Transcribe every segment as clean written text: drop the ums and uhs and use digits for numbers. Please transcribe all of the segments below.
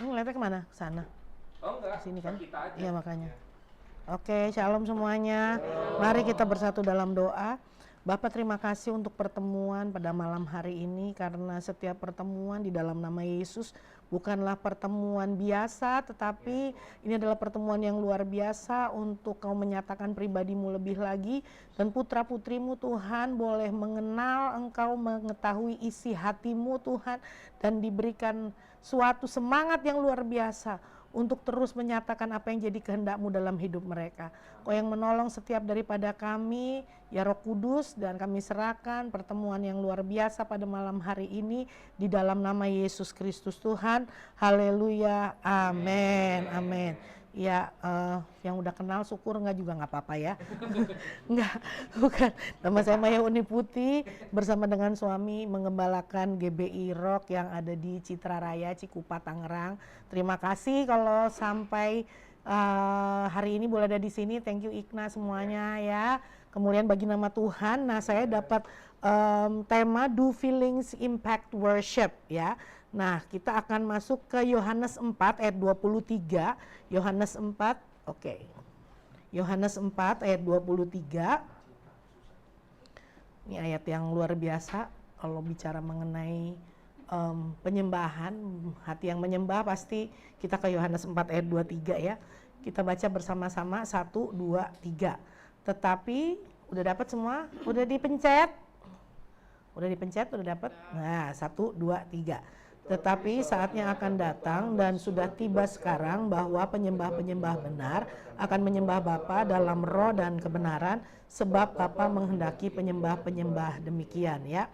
Ngeliatnya kemana? Sana. Oh enggak, Sini kan? kita aja. Iya makanya. Oke, shalom semuanya. Mari kita bersatu dalam doa. Bapak terima kasih untuk pertemuan pada malam hari ini, karena setiap pertemuan di dalam nama Yesus bukanlah pertemuan biasa, tetapi ini adalah pertemuan yang luar biasa untuk Kau menyatakan pribadimu lebih lagi, dan putra putrimu Tuhan boleh mengenal Engkau, mengetahui isi hatimu Tuhan, dan diberikan suatu semangat yang luar biasa untuk terus menyatakan apa yang jadi kehendak-Mu dalam hidup mereka. Kau yang menolong setiap daripada kami, ya Roh Kudus, dan kami serahkan pertemuan yang luar biasa pada malam hari ini di dalam nama Yesus Kristus Tuhan. Haleluya, amin, amin. Ya, yang udah kenal syukur, enggak juga nggak apa-apa ya. Enggak, bukan. Nama saya Maya Uni Putih, bersama dengan suami mengembalakan GBI Rock yang ada di Citra Raya, Cikupa, Tangerang. Terima kasih kalau sampai hari ini boleh ada di sini. Thank you Ikna semuanya ya. Kemudian bagi nama Tuhan, nah saya dapat tema Do Feelings Impact Worship ya. Nah, kita akan masuk ke Yohanes 4 ayat 23. Yohanes 4, oke. Yohanes 4 ayat 23. Ini ayat yang luar biasa kalau bicara mengenai penyembahan, hati yang menyembah, pasti kita ke Yohanes 4 ayat 23 ya. Kita baca bersama-sama 1, 2, 3. Tetapi udah dapat semua? Udah dipencet? Udah dipencet, udah dapat? Nah, 1, 2, 3. Tetapi saatnya akan datang dan sudah tiba sekarang bahwa penyembah-penyembah benar akan menyembah Bapa dalam roh dan kebenaran, sebab Bapa menghendaki penyembah-penyembah demikian ya.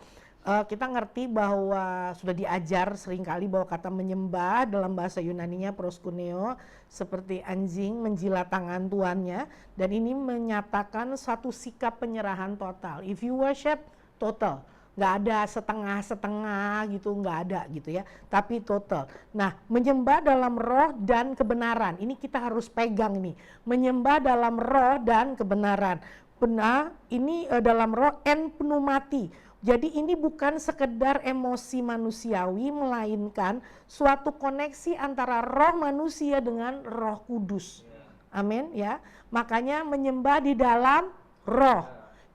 Kita ngerti bahwa sudah diajar seringkali bahwa kata menyembah dalam bahasa Yunaninya proskuneo, seperti anjing menjilat tangan tuannya, dan ini menyatakan satu sikap penyerahan total. If you worship, total. Nggak ada setengah-setengah gitu, nggak ada gitu ya, tapi total. Nah, menyembah dalam roh dan kebenaran, ini kita harus pegang nih, menyembah dalam roh dan kebenaran. Benar, ini dalam roh en pneumati. Jadi ini bukan sekedar emosi manusiawi, melainkan suatu koneksi antara roh manusia dengan Roh Kudus. Amin ya. Makanya menyembah di dalam roh.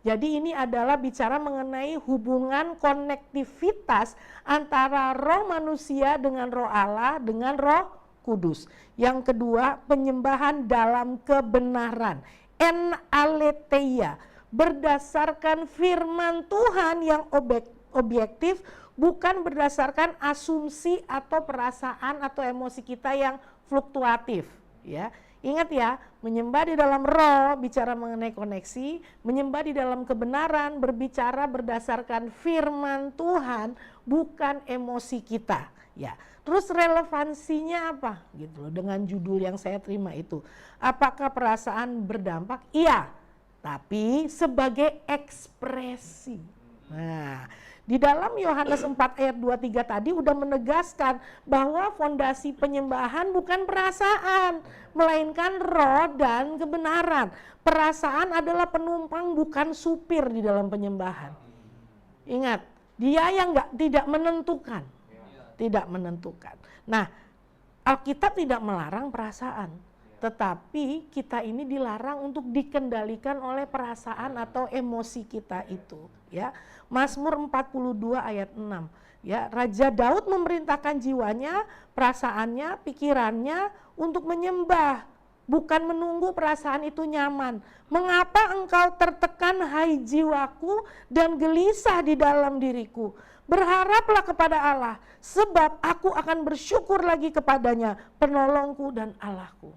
Jadi ini adalah bicara mengenai hubungan konektivitas antara roh manusia dengan roh Allah dengan Roh Kudus. Yang kedua, penyembahan dalam kebenaran. En aletheia, berdasarkan firman Tuhan yang objektif, bukan berdasarkan asumsi atau perasaan atau emosi kita yang fluktuatif ya. Ingat ya, menyembah di dalam roh bicara mengenai koneksi, menyembah di dalam kebenaran berbicara berdasarkan firman Tuhan, bukan emosi kita ya. Terus relevansinya apa gitu loh dengan judul yang saya terima itu. Apakah perasaan berdampak? Iya, tapi sebagai ekspresi. Nah, di dalam Yohanes 4 ayat 23 tadi udah menegaskan bahwa fondasi penyembahan bukan perasaan, melainkan roh dan kebenaran. Perasaan adalah penumpang, bukan supir di dalam penyembahan. Ingat, dia yang tidak menentukan. Tidak menentukan. Nah, Alkitab tidak melarang perasaan, tetapi kita ini dilarang untuk dikendalikan oleh perasaan atau emosi kita itu ya. Mazmur 42 ayat 6 ya, Raja Daud memerintahkan jiwanya, perasaannya, pikirannya untuk menyembah, bukan menunggu perasaan itu nyaman. Mengapa engkau tertekan hai jiwaku dan gelisah di dalam diriku? Berharaplah kepada Allah, sebab aku akan bersyukur lagi kepadanya, penolongku dan Allahku.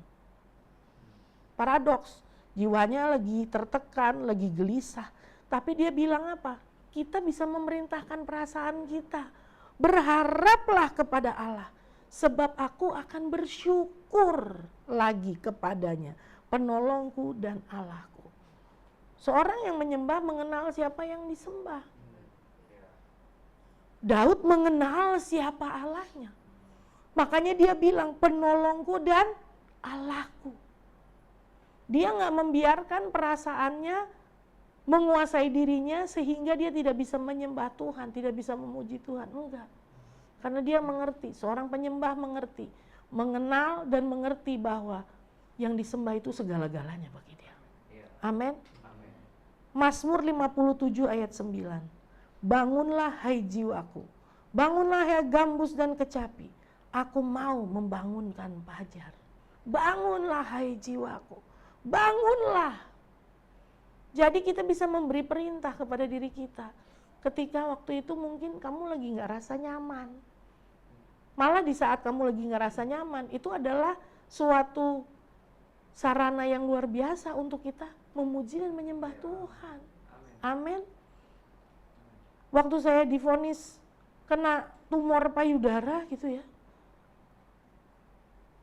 Paradoks, jiwanya lagi tertekan, lagi gelisah, tapi dia bilang apa? Kita bisa memerintahkan perasaan kita. Berharaplah kepada Allah, sebab aku akan bersyukur lagi kepadanya, penolongku dan Allahku. Seorang yang menyembah mengenal siapa yang disembah. Daud mengenal siapa Allahnya. Makanya dia bilang penolongku dan Allahku. Dia nggak membiarkan perasaannya menguasai dirinya sehingga dia tidak bisa menyembah Tuhan, tidak bisa memuji Tuhan. Enggak. Karena dia mengerti, seorang penyembah mengerti. mengenal dan mengerti bahwa yang disembah itu segala-galanya bagi dia. Amin. Mazmur 57 ayat 9. Bangunlah hai jiwaku, bangunlah hai gambus dan kecapi, aku mau membangunkan fajar. Bangunlah hai jiwaku, bangunlah. Jadi kita bisa memberi perintah kepada diri kita. Ketika waktu itu mungkin kamu lagi gak rasa nyaman. Malah di saat kamu lagi gak rasa nyaman, itu adalah suatu sarana yang luar biasa untuk kita memuji dan menyembah Tuhan. Amin. Waktu saya divonis kena tumor payudara gitu ya,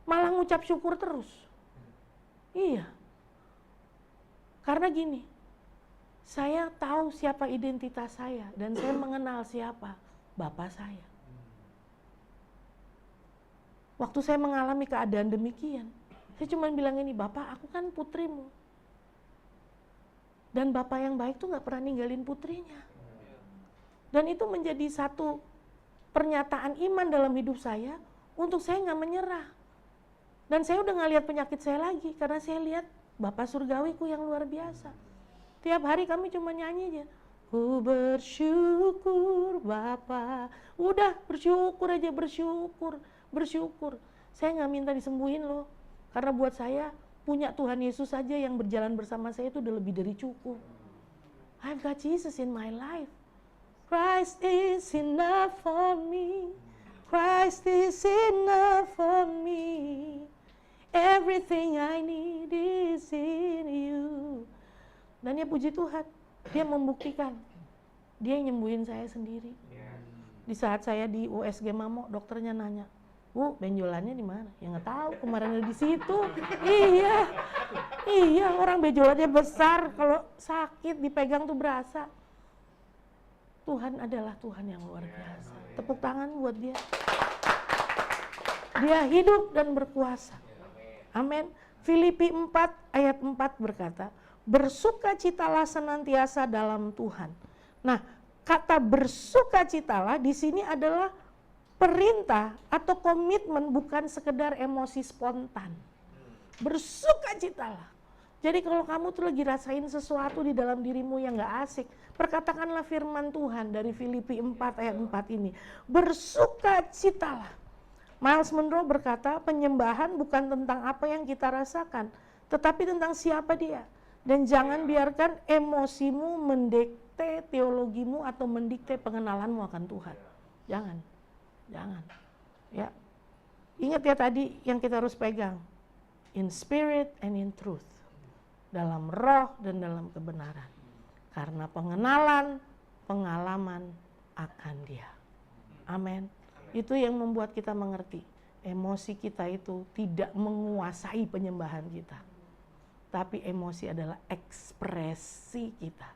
malah ngucap syukur terus. Iya. Karena gini, saya tahu siapa identitas saya dan saya mengenal siapa Bapak saya. Waktu saya mengalami keadaan demikian, saya cuma bilang ini, Bapak, aku kan putrimu. Dan Bapak yang baik tuh gak pernah ninggalin putrinya. Dan itu menjadi satu pernyataan iman dalam hidup saya untuk saya gak menyerah. Dan saya udah gak lihat penyakit saya lagi karena saya lihat Bapak surgawiku yang luar biasa. Tiap hari kami cuma nyanyi aja, ku bersyukur Bapa. Udah bersyukur aja, bersyukur. Saya gak minta disembuhin loh. Karena buat saya punya Tuhan Yesus saja yang berjalan bersama saya itu udah lebih dari cukup. I've got Jesus in my life. Christ is enough for me. Christ is enough for me. Everything I need is in you. Dan ya puji Tuhan, dia membuktikan. Dia yang nyembuhin saya sendiri. Di saat saya di USG Mamo, dokternya nanya, Bu, benjolannya di mana? Ya nggak tahu, kemarin ada di situ. Iya, orang benjolannya besar, kalau sakit dipegang tuh berasa. Tuhan adalah Tuhan yang luar biasa. Tepuk tangan buat dia. Dia hidup dan berkuasa. Amin. Filipi 4 ayat 4 berkata, bersukacitalah senantiasa dalam Tuhan. Nah, kata bersukacitalah di sini adalah perintah atau komitmen, bukan sekedar emosi spontan. Bersukacitalah. Jadi kalau kamu tuh lagi rasain sesuatu di dalam dirimu yang gak asik, perkatakanlah firman Tuhan dari Filipi 4 ayat 4 ini. Bersukacitalah. Miles Monroe berkata, penyembahan bukan tentang apa yang kita rasakan, tetapi tentang siapa dia. Dan jangan biarkan emosimu mendikte teologimu atau mendikte pengenalanmu akan Tuhan. Jangan. Ya. Ingat ya tadi yang kita harus pegang. In spirit and in truth. Dalam roh dan dalam kebenaran. Karena pengenalan, pengalaman akan dia. Amin. Itu yang membuat kita mengerti. Emosi kita itu tidak menguasai penyembahan kita. Tapi emosi adalah ekspresi kita.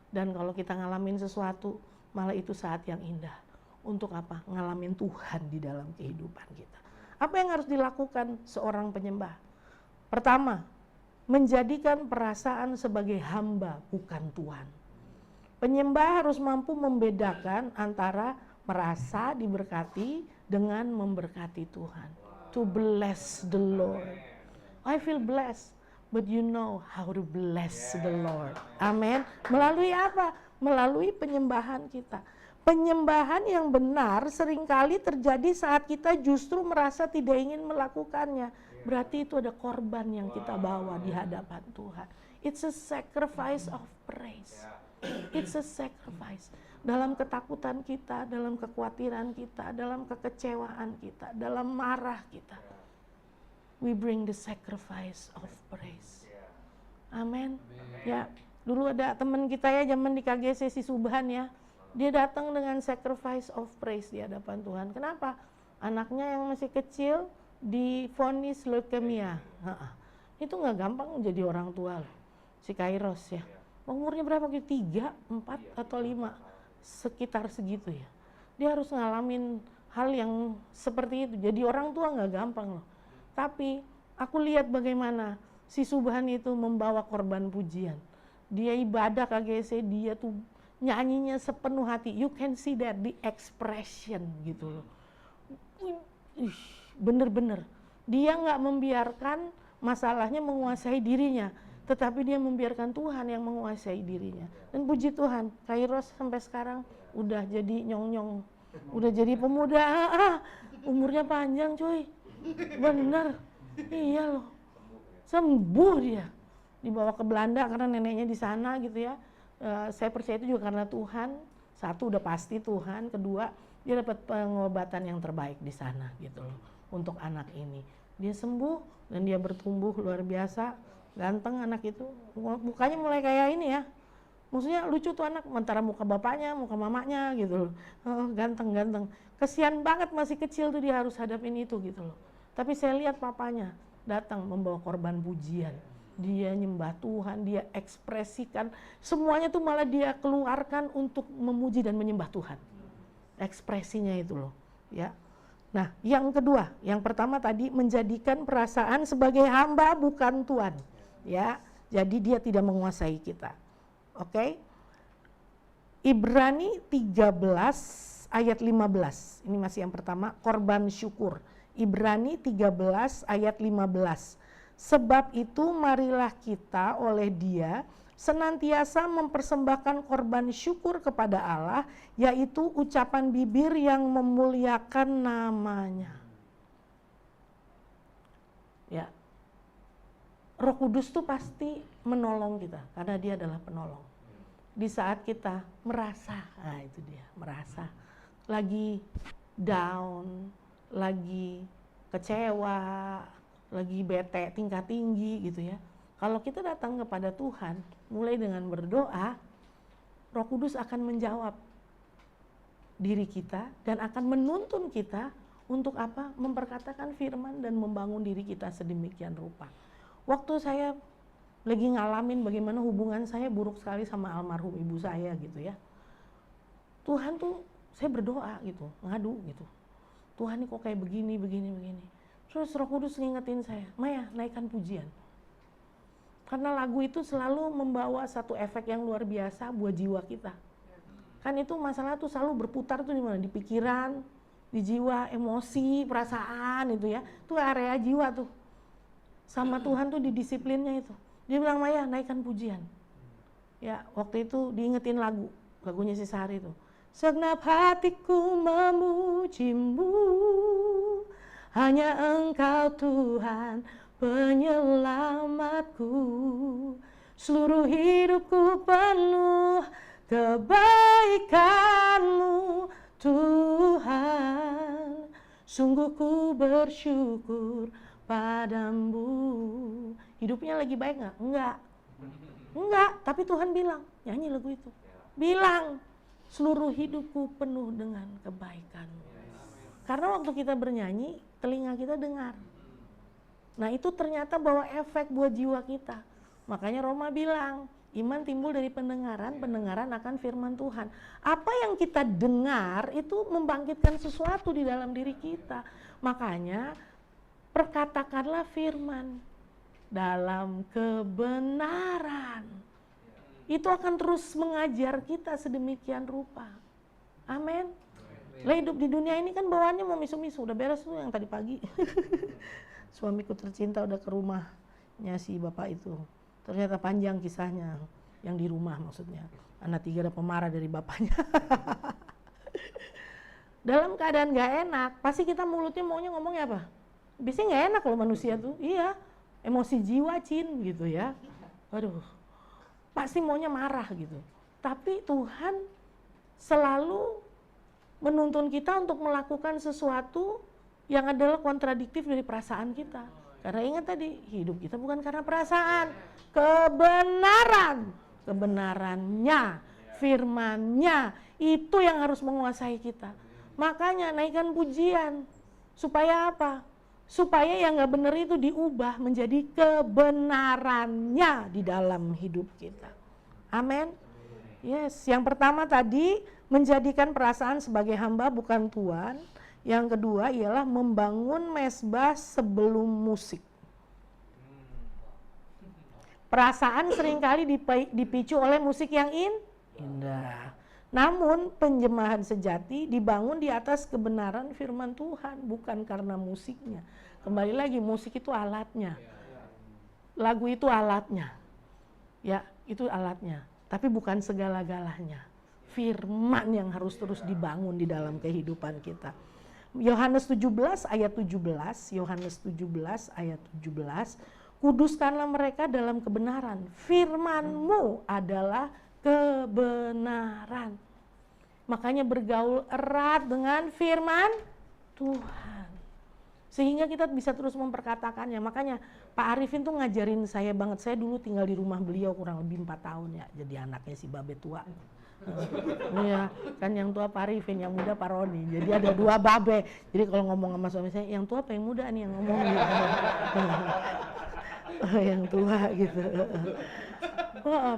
Dan kalau kita ngalamin sesuatu, malah itu saat yang indah. Untuk apa? Ngalamin Tuhan di dalam kehidupan kita. Apa yang harus dilakukan seorang penyembah? Pertama, menjadikan perasaan sebagai hamba, bukan Tuhan. Penyembah harus mampu membedakan antara merasa diberkati dengan memberkati Tuhan. To bless the Lord. I feel blessed, but you know how to bless the Lord. Amin. Melalui apa? Melalui penyembahan kita. Penyembahan yang benar seringkali terjadi saat kita justru merasa tidak ingin melakukannya. Berarti itu ada korban yang kita bawa di hadapan Tuhan. It's a sacrifice of praise. It's a sacrifice. Dalam ketakutan kita, dalam kekhawatiran kita, dalam kekecewaan kita, dalam marah kita. We bring the sacrifice of praise. Amin. Ya, dulu ada teman kita ya zaman di KGC si Subhan ya. Dia datang dengan sacrifice of praise di hadapan Tuhan. Kenapa? Anaknya yang masih kecil divonis leukemia. Itu nggak gampang jadi orang tua loh. Si Kairos ya. Umurnya berapa gitu? 3, 4 atau 5. Sekitar segitu ya. Dia harus ngalamin hal yang seperti itu. Jadi orang tua nggak gampang loh. Tapi aku lihat bagaimana si Subhan itu membawa korban pujian. Dia ibadah KGC, dia tuh nyanyinya sepenuh hati. You can see that the expression gitu loh. Bener-bener Dia nggak membiarkan masalahnya menguasai dirinya, tetapi dia membiarkan Tuhan yang menguasai dirinya. Dan puji Tuhan, Kairos sampai sekarang udah jadi nyong-nyong, udah jadi pemuda, umurnya panjang coy, bener, iya loh, sembuh dia, dibawa ke Belanda karena neneknya di sana gitu ya. Saya percaya itu juga karena Tuhan. Satu udah pasti Tuhan, kedua dia dapat pengobatan yang terbaik di sana gitu loh untuk anak ini. Dia sembuh dan dia bertumbuh luar biasa, ganteng anak itu, mukanya mulai kayak ini ya. Maksudnya lucu tuh anak, antara muka bapaknya, muka mamanya gitu loh. Ganteng-ganteng. Kesian banget masih kecil tuh dia harus hadapin itu gitu loh. Tapi saya lihat papanya datang membawa korban pujian. Dia nyembah Tuhan, dia ekspresikan, semuanya tuh malah dia keluarkan untuk memuji dan menyembah Tuhan. Ekspresinya itu loh, ya. Nah, yang kedua, yang pertama tadi menjadikan perasaan sebagai hamba bukan tuan, ya. Jadi dia tidak menguasai kita. Oke. Ibrani 13 ayat 15. Ini masih yang pertama, korban syukur. Ibrani 13 ayat 15. Sebab itu marilah kita oleh Dia senantiasa mempersembahkan korban syukur kepada Allah, yaitu ucapan bibir yang memuliakan namanya. Ya, Roh Kudus tuh pasti menolong kita, karena Dia adalah penolong. Di saat kita merasa, nah itu dia, merasa lagi down, lagi kecewa, lagi bete tingkat tinggi gitu ya. Kalau kita datang kepada Tuhan, mulai dengan berdoa, Roh Kudus akan menjawab diri kita dan akan menuntun kita untuk apa? Memperkatakan firman dan membangun diri kita sedemikian rupa. Waktu saya lagi ngalamin bagaimana hubungan saya buruk sekali sama almarhum ibu saya gitu ya. Tuhan tuh, saya berdoa gitu, ngadu gitu. Tuhan ini kok kayak begini. Terus Roh Kudus ngingetin saya, Maya naikkan pujian. Karena lagu itu selalu membawa satu efek yang luar biasa buat jiwa kita. Kan itu masalah tuh selalu berputar tuh di mana? Di pikiran, di jiwa, emosi, perasaan itu ya. Itu area jiwa tuh. Sama Tuhan tuh di disiplinnya itu. Dia bilang, Maya naikkan pujian. Ya, waktu itu diingetin lagunya si Sari itu. Segenap hatiku memujimu, hanya Engkau Tuhan penyelamatku. Seluruh hidupku penuh kebaikan-Mu Tuhan. Sungguh ku bersyukur padamu. Hidupnya lagi baik gak? Enggak, tapi Tuhan bilang, nyanyi lagu itu. Bilang, seluruh hidupku penuh dengan kebaikan-Mu. Karena waktu kita bernyanyi, telinga kita dengar. Nah itu ternyata bawa efek buat jiwa kita. Makanya Roma bilang, iman timbul dari pendengaran, pendengaran akan firman Tuhan. Apa yang kita dengar itu membangkitkan sesuatu di dalam diri kita. Makanya perkatakanlah firman dalam kebenaran. Itu akan terus mengajar kita sedemikian rupa. Amin. Lah hidup di dunia ini kan bawaannya mau misu-misu, udah beres tuh yang tadi pagi. Suamiku tercinta udah ke rumahnya si bapak itu. Ternyata panjang kisahnya, yang di rumah maksudnya. Anak 3 ada pemarah dari bapaknya. Dalam keadaan gak enak, pasti kita mulutnya maunya ngomongnya apa? Biasanya gak enak loh manusia tuh, iya. Emosi jiwa gitu ya. Aduh, pasti maunya marah gitu. Tapi Tuhan selalu menuntun kita untuk melakukan sesuatu yang adalah kontradiktif dari perasaan kita. Karena ingat tadi, hidup kita bukan karena perasaan, kebenarannya, firman-Nya, itu yang harus menguasai kita. Makanya naikkan pujian, supaya apa? Supaya yang gak benar itu diubah menjadi kebenarannya di dalam hidup kita. Amin. Yes, yang pertama tadi menjadikan perasaan sebagai hamba bukan tuan. Yang kedua ialah membangun mezbah sebelum musik. Perasaan seringkali dipicu oleh musik yang indah. Namun penjemahan sejati dibangun di atas kebenaran firman Tuhan, bukan karena musiknya. Kembali lagi, musik itu alatnya. Lagu itu alatnya. Ya, itu alatnya. Tapi bukan segala-galanya. Firman yang harus terus dibangun di dalam kehidupan kita. Yohanes 17 ayat 17, Yohanes 17 ayat 17, kuduskanlah mereka dalam kebenaran. Firman-Mu adalah kebenaran. Makanya bergaul erat dengan firman Tuhan. Sehingga kita bisa terus memperkatakannya. Makanya Pak Arifin tuh ngajarin saya banget. Saya dulu tinggal di rumah beliau kurang lebih 4 tahun ya. Jadi anaknya si Babe tua. Iya, kan yang tua Pak Arifin, yang muda Pak Roni. Jadi ada 2 Babe. Jadi kalau ngomong sama suami saya, yang tua apa yang muda nih yang ngomong gitu. Yang tua gitu.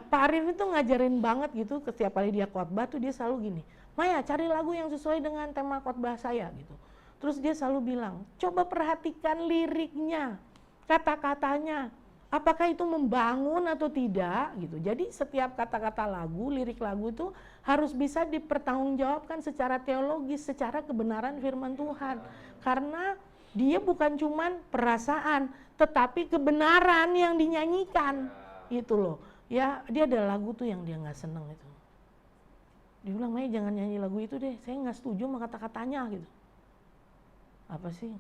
Pak Arifin tuh ngajarin banget gitu. Setiap kali dia khotbah tuh dia selalu gini, Maya cari lagu yang sesuai dengan tema khotbah saya gitu. Terus dia selalu bilang, coba perhatikan liriknya, kata-katanya, apakah itu membangun atau tidak gitu. Jadi setiap kata-kata lagu, lirik lagu itu harus bisa dipertanggungjawabkan secara teologis, secara kebenaran firman Tuhan. Karena dia bukan cuman perasaan, tetapi kebenaran yang dinyanyikan. Itu loh. Ya, dia ada lagu tuh yang dia nggak seneng itu. Dia bilang, Maya jangan nyanyi lagu itu deh, saya nggak setuju sama kata-katanya gitu. Apa sih?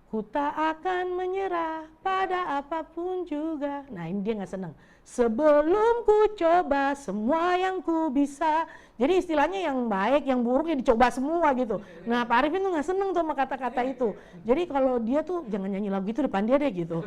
Ku tak akan menyerah pada apapun juga. Nah ini dia nggak seneng. Sebelum ku coba semua yang ku bisa. Jadi istilahnya yang baik, yang buruk ya dicoba semua gitu. Nah Pak Arifin tuh nggak seneng tuh sama kata-kata itu. Jadi kalau dia tuh jangan nyanyi lagu itu depan dia deh gitu.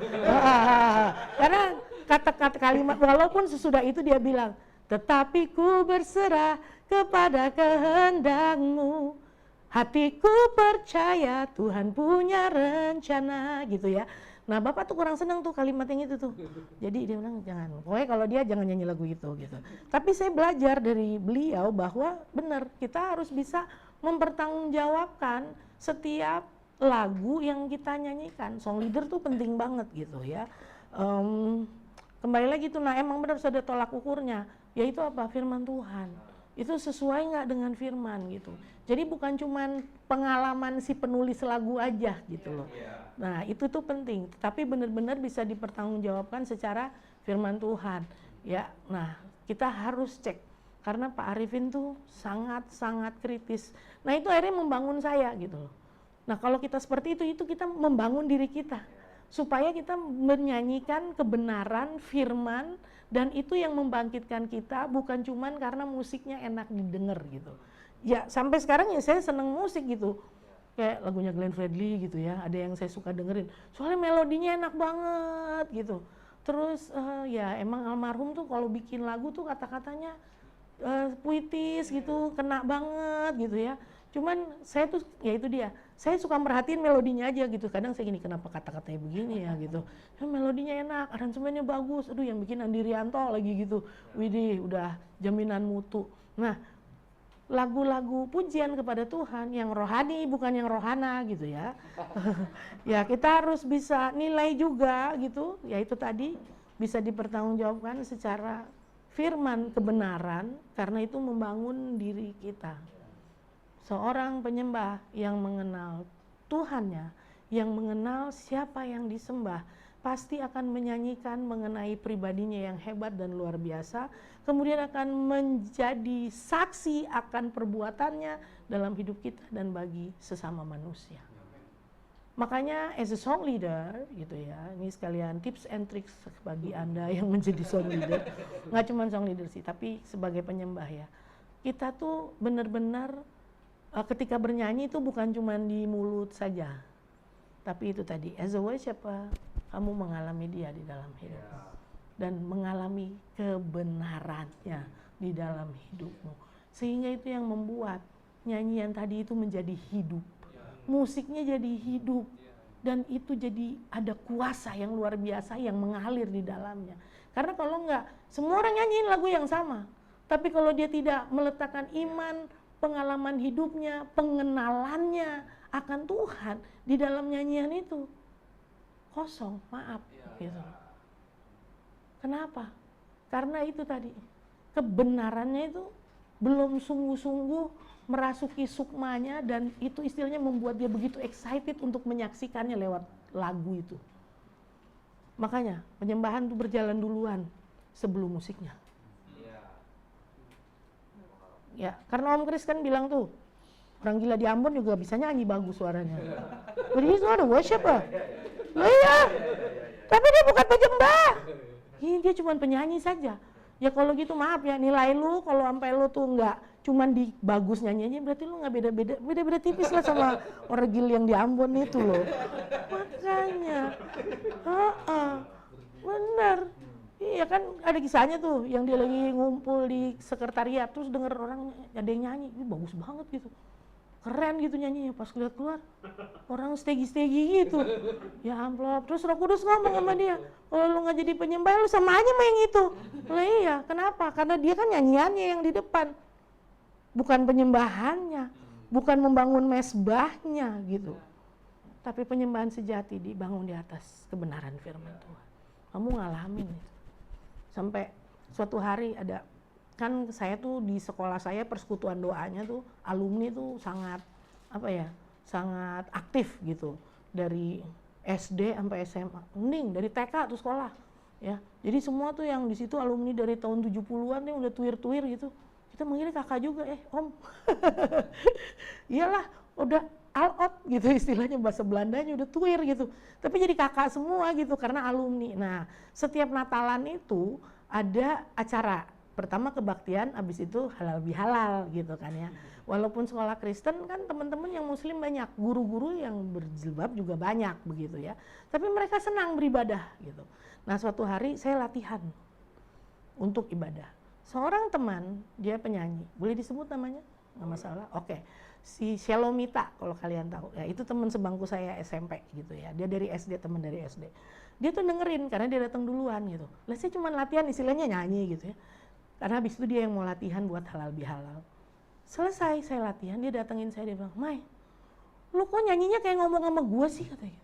Karena kata-kata kalimat walaupun sesudah itu dia bilang, tetapi ku berserah kepada kehendak-Mu. Hatiku percaya Tuhan punya rencana gitu ya. Nah Bapak tuh kurang senang tuh kalimat yang itu tuh. Jadi dia bilang jangan, pokoknya kalau dia jangan nyanyi lagu itu gitu. Tapi saya belajar dari beliau bahwa benar kita harus bisa mempertanggungjawabkan setiap lagu yang kita nyanyikan. Song leader tuh penting banget gitu ya. Kembali lagi tuh, nah emang benar sudah tolak ukurnya, yaitu apa? Firman Tuhan. Itu sesuai nggak dengan firman gitu. Jadi bukan cuman pengalaman si penulis lagu aja gitu loh. Nah itu tuh penting, tapi benar-benar bisa dipertanggungjawabkan secara firman Tuhan. Ya, nah kita harus cek karena Pak Arifin tuh sangat-sangat kritis. Nah itu akhirnya membangun saya gitu loh. Nah kalau kita seperti itu kita membangun diri kita supaya kita menyanyikan kebenaran firman. Dan itu yang membangkitkan kita bukan cuman karena musiknya enak didengar gitu. Ya sampai sekarang ya saya seneng musik gitu. Kayak lagunya Glenn Fredly gitu ya, ada yang saya suka dengerin. Soalnya melodinya enak banget gitu. Terus ya emang almarhum tuh kalau bikin lagu tuh kata-katanya puitis gitu, kena banget gitu ya. Cuman saya tuh ya itu dia, saya suka merhatiin melodinya aja gitu. Kadang saya gini, kenapa kata-katanya begini ya gitu. Ya, melodinya enak, aransemennya bagus. Aduh yang bikin Andi Rianto lagi gitu. Widih udah jaminan mutu. Nah lagu-lagu pujian kepada Tuhan yang rohani bukan yang rohana gitu ya. Ya kita harus bisa nilai juga gitu. Ya itu tadi bisa dipertanggungjawabkan secara firman kebenaran karena itu membangun diri kita. Seorang penyembah yang mengenal Tuhannya, yang mengenal siapa yang disembah, pasti akan menyanyikan mengenai pribadinya yang hebat dan luar biasa, kemudian akan menjadi saksi akan perbuatannya dalam hidup kita dan bagi sesama manusia. Makanya as a song leader gitu ya, ini sekalian tips and tricks bagi Anda yang menjadi song leader, nggak cuma song leader sih, tapi sebagai penyembah ya, kita tuh benar-benar ketika bernyanyi itu bukan cuma di mulut saja, tapi itu tadi as a worshiper kamu mengalami dia di dalam hidupmu dan mengalami kebenarannya di dalam hidupmu, sehingga itu yang membuat nyanyian tadi itu menjadi hidup, musiknya jadi hidup, dan itu jadi ada kuasa yang luar biasa yang mengalir di dalamnya. Karena kalau enggak, semua orang nyanyiin lagu yang sama, tapi kalau dia tidak meletakkan iman, pengalaman hidupnya, pengenalannya akan Tuhan di dalam nyanyian itu kosong, maaf gitu. Kenapa? Karena itu tadi kebenarannya itu belum sungguh-sungguh merasuki sukmanya, dan itu istilahnya membuat dia begitu excited untuk menyaksikannya lewat lagu itu. Makanya penyembahan itu berjalan duluan sebelum musiknya. Ya, karena Om Kris kan bilang tuh, orang gila di Ambon juga bisa nyanyi bagus suaranya. But he's not a worshiper. Loh iya, tapi dia bukan penyembah. Dia cuma penyanyi saja. Ya kalau gitu maaf ya, nilai lu kalau sampai lu tuh nggak cuman di bagus nyanyinya, berarti lu nggak beda-beda tipis lah sama orang gila yang di Ambon itu loh. Makanya, benar. Iya kan ada kisahnya tuh yang dia lagi ngumpul di sekretariat, terus denger orang ada yang nyanyi, bagus banget gitu, keren gitu nyanyinya. Pas lihat keluar orang stegi gitu, ya amplop. Terus Roh Kudus ngomong sama dia, kalau lu nggak jadi penyembah lu sama aja main itu. Lah iya, kenapa? Karena dia kan nyanyiannya yang di depan, bukan penyembahannya, bukan membangun mesbahnya gitu. Tapi penyembahan sejati dibangun di atas kebenaran firman Tuhan. Kamu ngalamin itu. Sampai suatu hari ada, kan saya tuh di sekolah saya persekutuan doanya tuh alumni tuh sangat sangat aktif gitu, dari SD sampai SMA, mending dari TK tuh sekolah ya. Jadi semua tuh yang di situ alumni dari tahun 70-an nih udah tuir-tuir gitu. Kita manggilnya kakak juga, Om. Iyalah, udah all out gitu istilahnya, bahasa Belandanya udah tuir gitu. Tapi jadi kakak semua gitu karena alumni. Nah, setiap Natalan itu ada acara. Pertama kebaktian, habis itu halal bihalal gitu kan ya. Walaupun sekolah Kristen kan teman-teman yang muslim banyak, guru-guru yang berjilbab juga banyak begitu ya. Tapi mereka senang beribadah gitu. Nah, suatu hari saya latihan untuk ibadah. Seorang teman, dia penyanyi, boleh disebut namanya? Nggak masalah, oke. Si Shalomita kalau kalian tahu, ya itu teman sebangku saya SMP gitu ya. Dia dari SD, teman dari SD. Dia tuh dengerin karena dia datang duluan gitu. Lah saya cuma latihan istilahnya nyanyi gitu ya. Karena habis itu dia yang mau latihan buat halal bihalal. Selesai saya latihan, dia datengin saya, dia bilang, "Mai, lu kok nyanyinya kayak ngomong sama gua sih?" katanya.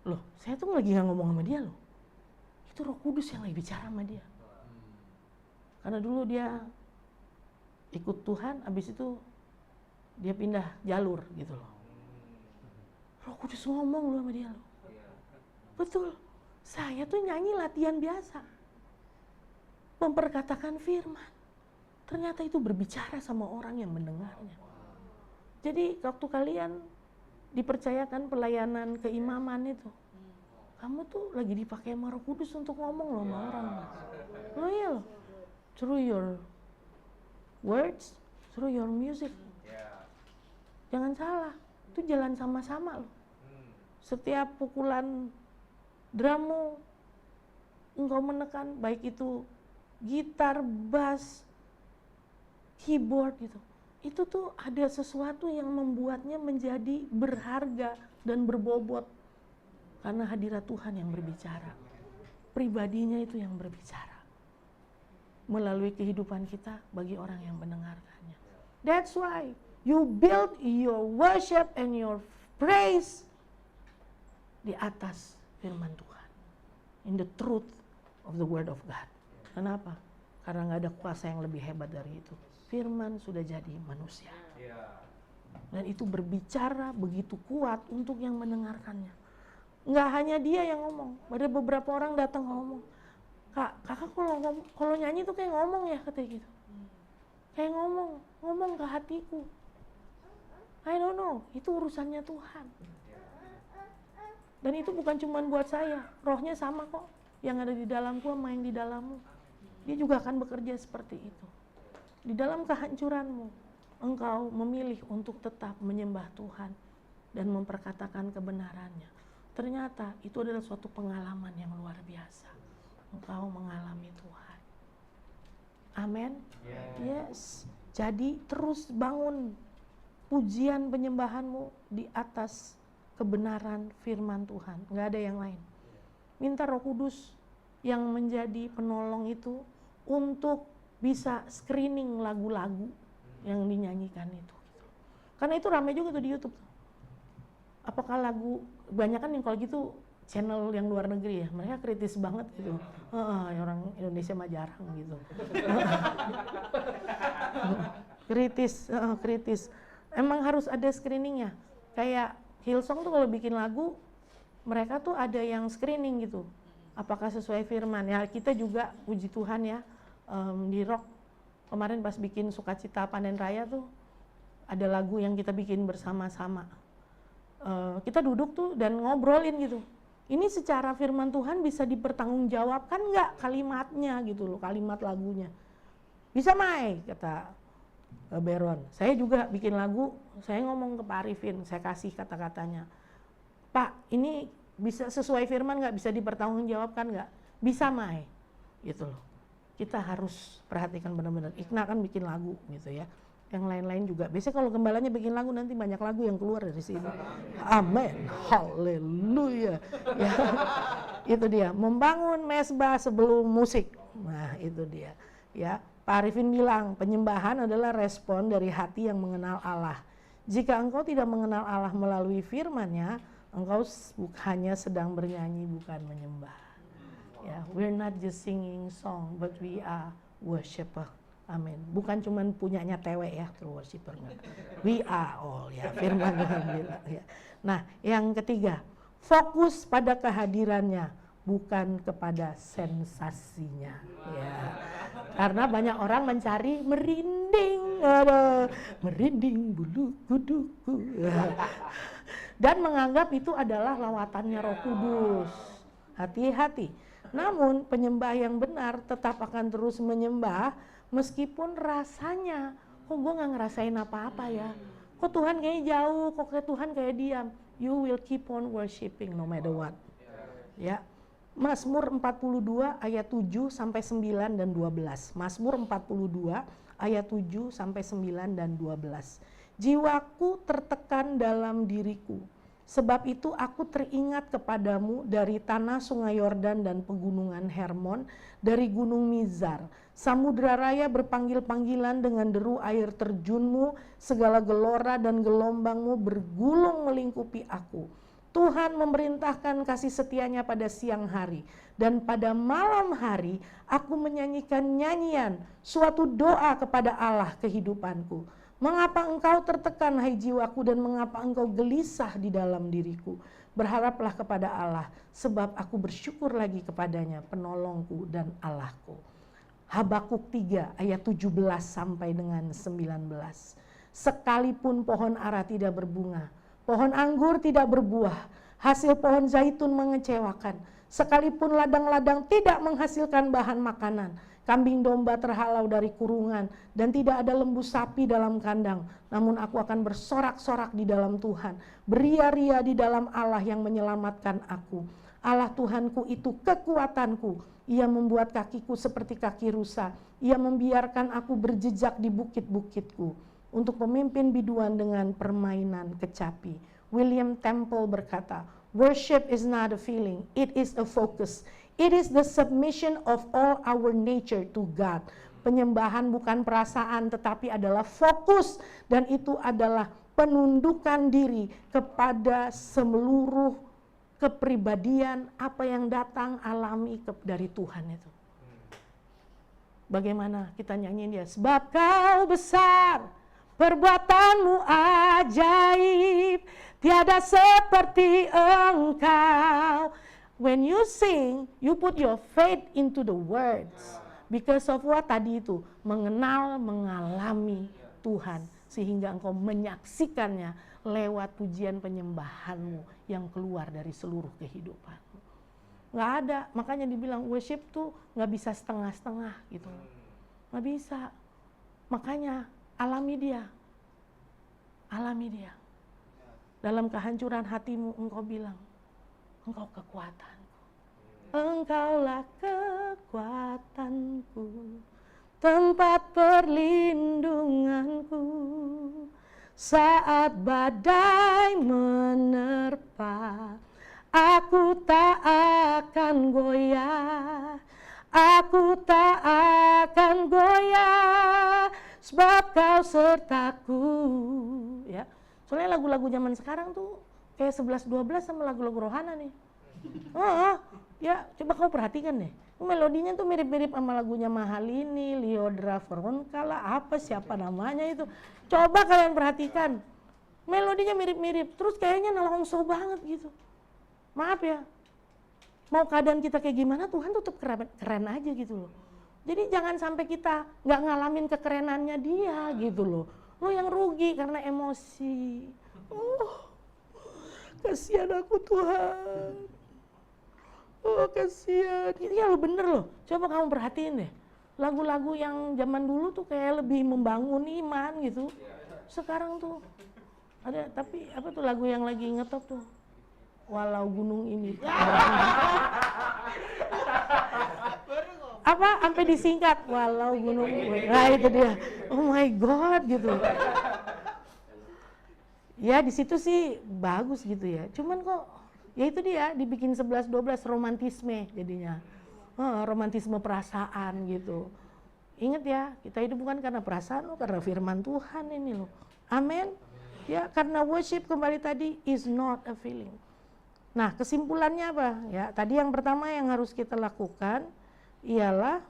Loh, saya tuh lagi nggak ngomong sama dia loh. Itu Roh Kudus yang lagi bicara sama dia. Karena dulu dia ikut Tuhan, habis itu dia pindah jalur gitu loh. Roh Kudus ngomong loh sama dia loh. Betul, saya tuh nyanyi latihan biasa, memperkatakan firman. Ternyata itu berbicara sama orang yang mendengarnya. Jadi waktu kalian dipercayakan pelayanan keimaman itu, kamu tuh lagi dipakai sama Roh Kudus untuk ngomong loh sama orang. Oh iya loh, through your words, through your music. Jangan salah, itu jalan sama-sama loh. Setiap pukulan drummu, engkau menekan, baik itu gitar, bass, keyboard gitu. Itu tuh ada sesuatu yang membuatnya menjadi berharga dan berbobot. Karena hadirat Tuhan yang berbicara. Pribadinya itu yang berbicara. Melalui kehidupan kita bagi orang yang mendengarkannya. That's why you build your worship and your praise di atas firman Tuhan. In the truth of the word of God. Kenapa? Karena nggak ada kuasa yang lebih hebat dari itu. Firman sudah jadi manusia. Dan itu berbicara begitu kuat untuk yang mendengarkannya. Nggak hanya dia yang ngomong. Ada beberapa orang datang ngomong, kakak kalau nyanyi tuh kayak ngomong ya, katanya gitu. Kayak ngomong ke hatiku. I don't know, itu urusannya Tuhan. Dan itu bukan cuma buat saya, rohnya sama kok. Yang ada di dalamku sama yang di dalammu. Dia juga akan bekerja seperti itu. Di dalam kehancuranmu, engkau memilih untuk tetap menyembah Tuhan dan memperkatakan kebenarannya. Ternyata itu adalah suatu pengalaman yang luar biasa. Engkau mengalami Tuhan. Amin. Yes. Jadi terus bangun pujian penyembahanmu di atas kebenaran firman Tuhan. Nggak ada yang lain. Minta Roh Kudus yang menjadi penolong itu untuk bisa screening lagu-lagu yang dinyanyikan itu. Karena itu ramai juga tuh di YouTube. Apakah lagu, banyak kan yang kalau gitu channel yang luar negeri ya, mereka kritis banget gitu. Orang Indonesia mah jarang gitu. kritis. Emang harus ada screeningnya. Kayak Hillsong tuh kalau bikin lagu, mereka tuh ada yang screening gitu. Apakah sesuai firman? Ya kita juga puji Tuhan ya, di Rock kemarin pas bikin Sukacita Panen Raya tuh ada lagu yang kita bikin bersama-sama. Kita duduk tuh dan ngobrolin gitu. Ini secara firman Tuhan bisa dipertanggungjawabkan nggak kalimatnya gitu loh, kalimat lagunya. Bisa Mai, kata Beron. Saya juga bikin lagu, saya ngomong ke Pak Arifin, saya kasih kata-katanya. Pak, ini bisa sesuai firman nggak, bisa dipertanggungjawabkan nggak? Bisa Mai, gitu loh. Kita harus perhatikan benar-benar. Ikna kan bikin lagu gitu ya. Yang lain-lain juga. Biasanya kalau gembalanya bikin lagu nanti banyak lagu yang keluar dari sini. Amin, haleluya. Ya, itu dia. Membangun mesbah sebelum musik. Nah itu dia. Ya, Pak Arifin bilang penyembahan adalah respon dari hati yang mengenal Allah. Jika engkau tidak mengenal Allah melalui firman-Nya, engkau hanya sedang bernyanyi bukan menyembah. Ya, we're not just singing song, but we are worshiper. Amin. Bukan cuma punyanya tewek ya, true worshiper. We are all ya, firman Tuhan bilang ya. Nah, yang ketiga, fokus pada kehadirannya, bukan kepada sensasinya. Ya. Karena banyak orang mencari merinding bulu kuduku. Ya. Dan menganggap itu adalah lawatannya Roh Kudus. Hati-hati. Namun penyembah yang benar tetap akan terus menyembah meskipun rasanya, kok gue gak ngerasain apa-apa ya, kok Tuhan kayaknya jauh, kok Tuhan kayak diam. You will keep on worshiping no matter what. Ya, Mazmur 42 ayat 7 sampai 9 dan 12. Mazmur 42 ayat 7 sampai 9 dan 12. Jiwaku tertekan dalam diriku. Sebab itu aku teringat kepadamu dari tanah sungai Yordan dan pegunungan Hermon, dari gunung Mizar. Samudra raya berpanggil-panggilan dengan deru air terjunmu, segala gelora dan gelombangmu bergulung melingkupi aku. Tuhan memerintahkan kasih setianya pada siang hari, dan pada malam hari aku menyanyikan nyanyian, suatu doa kepada Allah kehidupanku. Mengapa engkau tertekan hai jiwaku, dan mengapa engkau gelisah di dalam diriku? Berharaplah kepada Allah, sebab aku bersyukur lagi kepadanya, penolongku dan Allahku. Habakuk 3 ayat 17 sampai dengan 19. Sekalipun pohon ara tidak berbunga, pohon anggur tidak berbuah, hasil pohon zaitun mengecewakan, sekalipun ladang-ladang tidak menghasilkan bahan makanan, kambing domba terhalau dari kurungan, dan tidak ada lembu sapi dalam kandang. Namun aku akan bersorak-sorak di dalam Tuhan, beria-ria di dalam Allah yang menyelamatkan aku. Allah Tuhanku itu kekuatanku. Ia membuat kakiku seperti kaki rusa. Ia membiarkan aku berjejak di bukit-bukitku, untuk pemimpin biduan dengan permainan kecapi. William Temple berkata, worship is not a feeling, it is a focus. It is the submission of all our nature to God. Penyembahan bukan perasaan, tetapi adalah fokus, dan itu adalah penundukan diri kepada seluruh kepribadian apa yang datang alami dari Tuhan itu. Bagaimana kita nyanyiin dia? Sebab kau besar, perbuatanmu ajaib, tiada seperti engkau. When you sing, you put your faith into the words. Because of what tadi itu? Mengenal, mengalami Tuhan. Sehingga engkau menyaksikannya lewat pujian penyembahanmu yang keluar dari seluruh kehidupanmu. Nggak ada, makanya dibilang worship tuh nggak bisa setengah-setengah gitu. Nggak bisa. Makanya alami dia. Alami dia. Dalam kehancuran hatimu engkau bilang, engkau kekuatanku. Engkaulah kekuatanku, tempat perlindunganku. Saat badai menerpa, aku tak akan goyah. Aku tak akan goyah, sebab kau sertaku. Ya, soalnya lagu-lagu zaman sekarang tuh kayak 11-12 sama lagu-lagu rohana nih. Ya coba kau perhatikan deh. Melodinya tuh mirip-mirip sama lagunya Mahalini, Lyodra Veronkala, apa siapa namanya itu. Coba kalian perhatikan. Melodinya mirip-mirip, terus kayaknya nelongso banget gitu. Maaf ya, mau keadaan kita kayak gimana, Tuhan tetap keren aja gitu loh. Jadi jangan sampai kita nggak ngalamin kekerenannya dia gitu loh. Lo yang rugi karena emosi. Kasihan aku Tuhan. Kasihan. Iya lo bener loh. Coba kamu perhatiin deh. Lagu-lagu yang zaman dulu tuh kayak lebih membangun iman gitu. Sekarang tuh ada, tapi apa tuh lagu yang lagi ngetop tuh? Walau gunung ini. Apa? Sampai disingkat. Walau gunung ini. Nah itu dia. Oh my God gitu. Ya di situ sih bagus gitu ya. Cuman kok ya itu dia dibikin 11-12 romantisme jadinya. Romantisme perasaan gitu. Ingat ya, kita hidup bukan karena perasaan loh, karena firman Tuhan ini loh. Amin. Ya, karena worship kembali tadi is not a feeling. Nah, kesimpulannya apa? Ya, tadi yang pertama yang harus kita lakukan ialah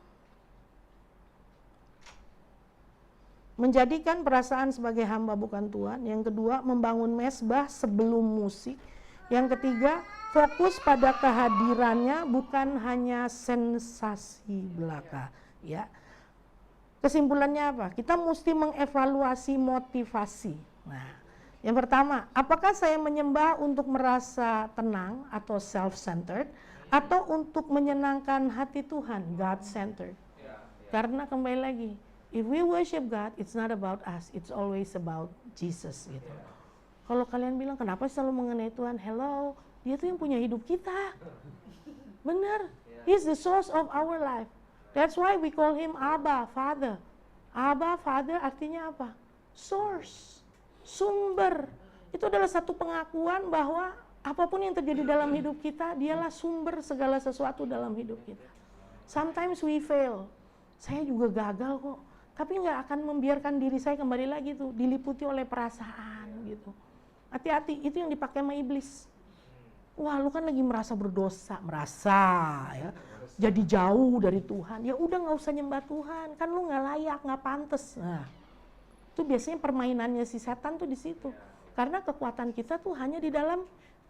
menjadikan perasaan sebagai hamba bukan Tuhan. Yang kedua, membangun mesbah sebelum musik. Yang ketiga, fokus pada kehadirannya bukan hanya sensasi belaka. Ya. Kesimpulannya apa? Kita mesti mengevaluasi motivasi. Nah, yang pertama, apakah saya menyembah untuk merasa tenang atau self-centered atau untuk menyenangkan hati Tuhan, God-centered? Karena kembali lagi, if we worship God, it's not about us, it's always about Jesus gitu. Kalau kalian bilang, kenapa selalu mengenai Tuhan? Hello, dia tuh yang punya hidup kita. Benar, He's the source of our life. That's why we call Him Abba, Father. Abba, Father artinya apa? Source, sumber. Itu adalah satu pengakuan bahwa apapun yang terjadi dalam hidup kita, dialah sumber segala sesuatu dalam hidup kita. Sometimes we fail. Saya juga gagal kok. Tapi nggak akan membiarkan diri saya kembali lagi tuh, diliputi oleh perasaan gitu. Hati-hati, itu yang dipakai sama iblis. Wah, lu kan lagi merasa berdosa, ya, jadi jauh dari Tuhan. Ya udah nggak usah nyembah Tuhan, kan lu nggak layak, nggak pantas. Nah, itu biasanya permainannya si setan tuh di situ. Karena kekuatan kita tuh hanya di dalam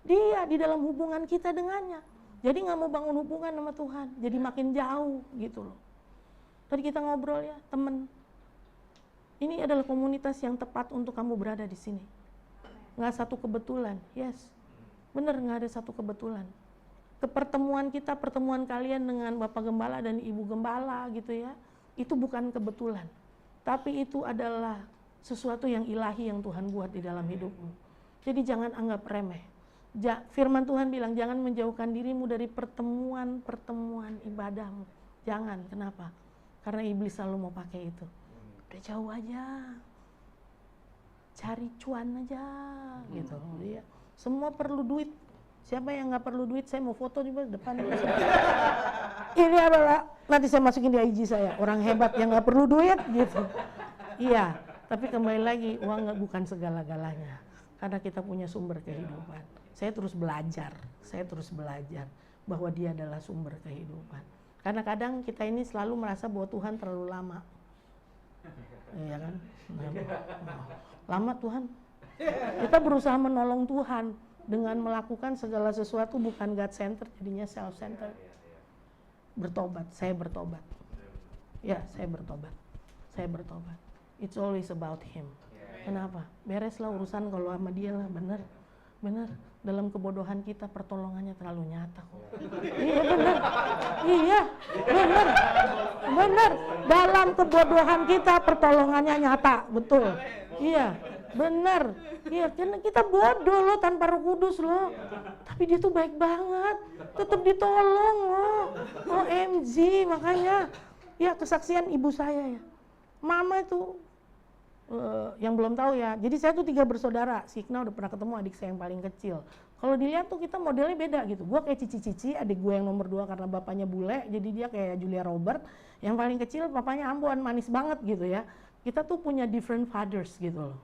Dia, di dalam hubungan kita dengannya. Jadi nggak mau bangun hubungan sama Tuhan, jadi makin jauh gitu loh. Tadi kita ngobrol ya, temen. Ini adalah komunitas yang tepat untuk kamu berada di sini. Nggak satu kebetulan, yes. Bener, nggak ada satu kebetulan. Kepertemuan kita, pertemuan kalian dengan Bapak Gembala dan Ibu Gembala gitu ya, itu bukan kebetulan. Tapi itu adalah sesuatu yang ilahi yang Tuhan buat di dalam hidupmu. Jadi jangan anggap remeh. Firman Tuhan bilang, jangan menjauhkan dirimu dari pertemuan-pertemuan ibadahmu. Jangan, kenapa? Karena iblis selalu mau pakai itu. Udah jauh aja. Cari cuan aja gitu. Ya. Semua perlu duit. Siapa yang nggak perlu duit, saya mau foto di depan. Ini adalah, nanti saya masukin di IG saya, orang hebat yang nggak perlu duit gitu. Iya, tapi kembali lagi, uang bukan segala-galanya. Karena kita punya sumber kehidupan. Saya terus belajar bahwa Dia adalah sumber kehidupan. Karena kadang kita ini selalu merasa bahwa Tuhan terlalu lama. Iya kan? Lama Tuhan. Kita berusaha menolong Tuhan dengan melakukan segala sesuatu bukan God-centered, jadinya self-centered. Bertobat, saya bertobat. Ya, saya bertobat. It's always about Him. Kenapa? Bereslah urusan kalau sama Dia lah, bener. Dalam kebodohan kita pertolongannya terlalu nyata kok. Iya bener. Iya, bener. Dalam kebodohan kita pertolongannya nyata, betul. Iya, bener. Iya, karena kita bodoh loh tanpa Roh Kudus loh. Tapi Dia tuh baik banget, tetap ditolong loh. OMG, makanya ya kesaksian ibu saya ya. Mama itu yang belum tahu ya, jadi saya tuh 3 bersaudara. Si Ikna udah pernah ketemu adik saya yang paling kecil. Kalau dilihat tuh kita modelnya beda gitu. Gue kayak Cici, adik gue yang nomor 2 karena bapaknya bule, jadi dia kayak Julia Robert. Yang paling kecil papanya Ambon, manis banget gitu ya. Kita tuh punya different fathers gitu loh.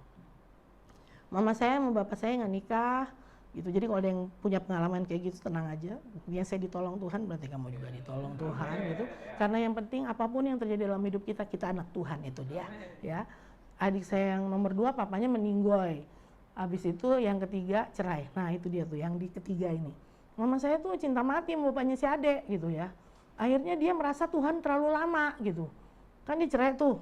Mama saya sama bapak saya nggak nikah, gitu. Jadi kalau ada yang punya pengalaman kayak gitu, tenang aja. Yang saya ditolong Tuhan, berarti kamu juga ditolong Tuhan gitu. Karena yang penting apapun yang terjadi dalam hidup kita, kita anak Tuhan, itu dia. Ya, adik saya yang nomor 2 papanya meninggoy. Habis itu yang ketiga cerai. Nah itu dia tuh yang di ketiga ini. Mama saya tuh cinta mati sama bapaknya si adek gitu ya. Akhirnya dia merasa Tuhan terlalu lama gitu. Kan dia cerai tuh.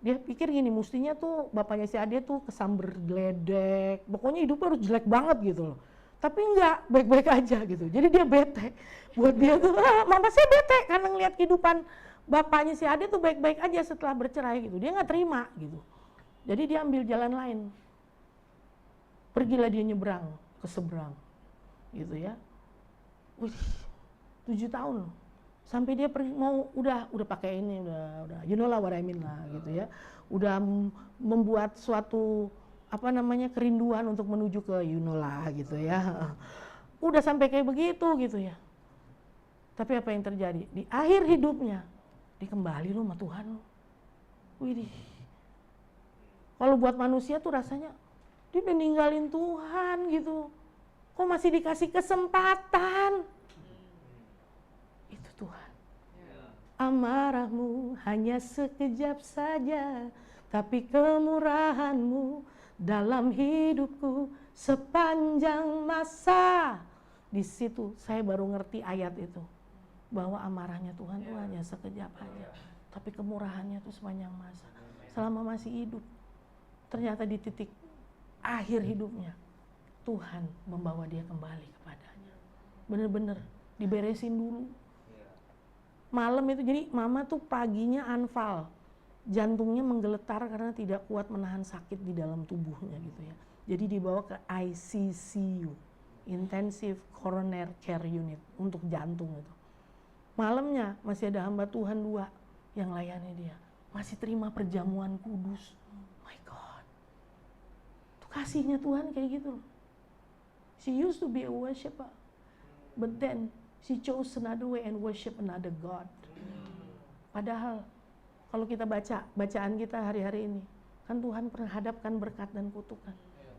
Dia pikir gini, mestinya tuh bapaknya si Ade tuh kesamber geledek, pokoknya hidupnya harus jelek banget gitu loh. Tapi enggak, baik-baik aja gitu. Jadi dia bete. Buat dia tuh, mama saya bete karena ngeliat kehidupan bapaknya si Ade tuh baik-baik aja setelah bercerai gitu. Dia nggak terima gitu. Jadi dia ambil jalan lain. Pergilah dia nyebrang ke seberang gitu ya. Wih, 7 tahun loh. Sampai dia pergi, mau udah pakai ini, udah you know lah what I mean lah gitu ya. Udah membuat suatu kerinduan untuk menuju ke you know lah gitu ya. Udah sampai kayak begitu gitu ya. Tapi apa yang terjadi? Di akhir hidupnya dia kembali loh sama Tuhan loh. Widih. Kalau buat manusia tuh rasanya dia udah ninggalin Tuhan gitu. Kok masih dikasih kesempatan? Itu Tuhan. Amarahmu hanya sekejap saja, tapi kemurahanmu dalam hidupku sepanjang masa. Di situ saya baru ngerti ayat itu, bahwa amarahnya Tuhan itu hanya sekejap aja, tapi kemurahannya itu sepanjang masa. Selama masih hidup, ternyata di titik akhir hidupnya, Tuhan membawa dia kembali kepadanya. Bener-bener diberesin dulu. Malam itu, jadi mama tuh paginya anfal, jantungnya menggeletar karena tidak kuat menahan sakit di dalam tubuhnya gitu ya. Jadi dibawa ke ICCU, Intensive Coronary Care Unit, untuk jantung itu. Malamnya masih ada hamba Tuhan 2 yang layani dia, masih terima perjamuan kudus. My God, itu kasihnya Tuhan kayak gitu. She used to be a worshiper, but then she chose another way and worship another God. Padahal kalau kita baca bacaan kita hari-hari ini, kan Tuhan pernah hadapkan berkat dan kutukan.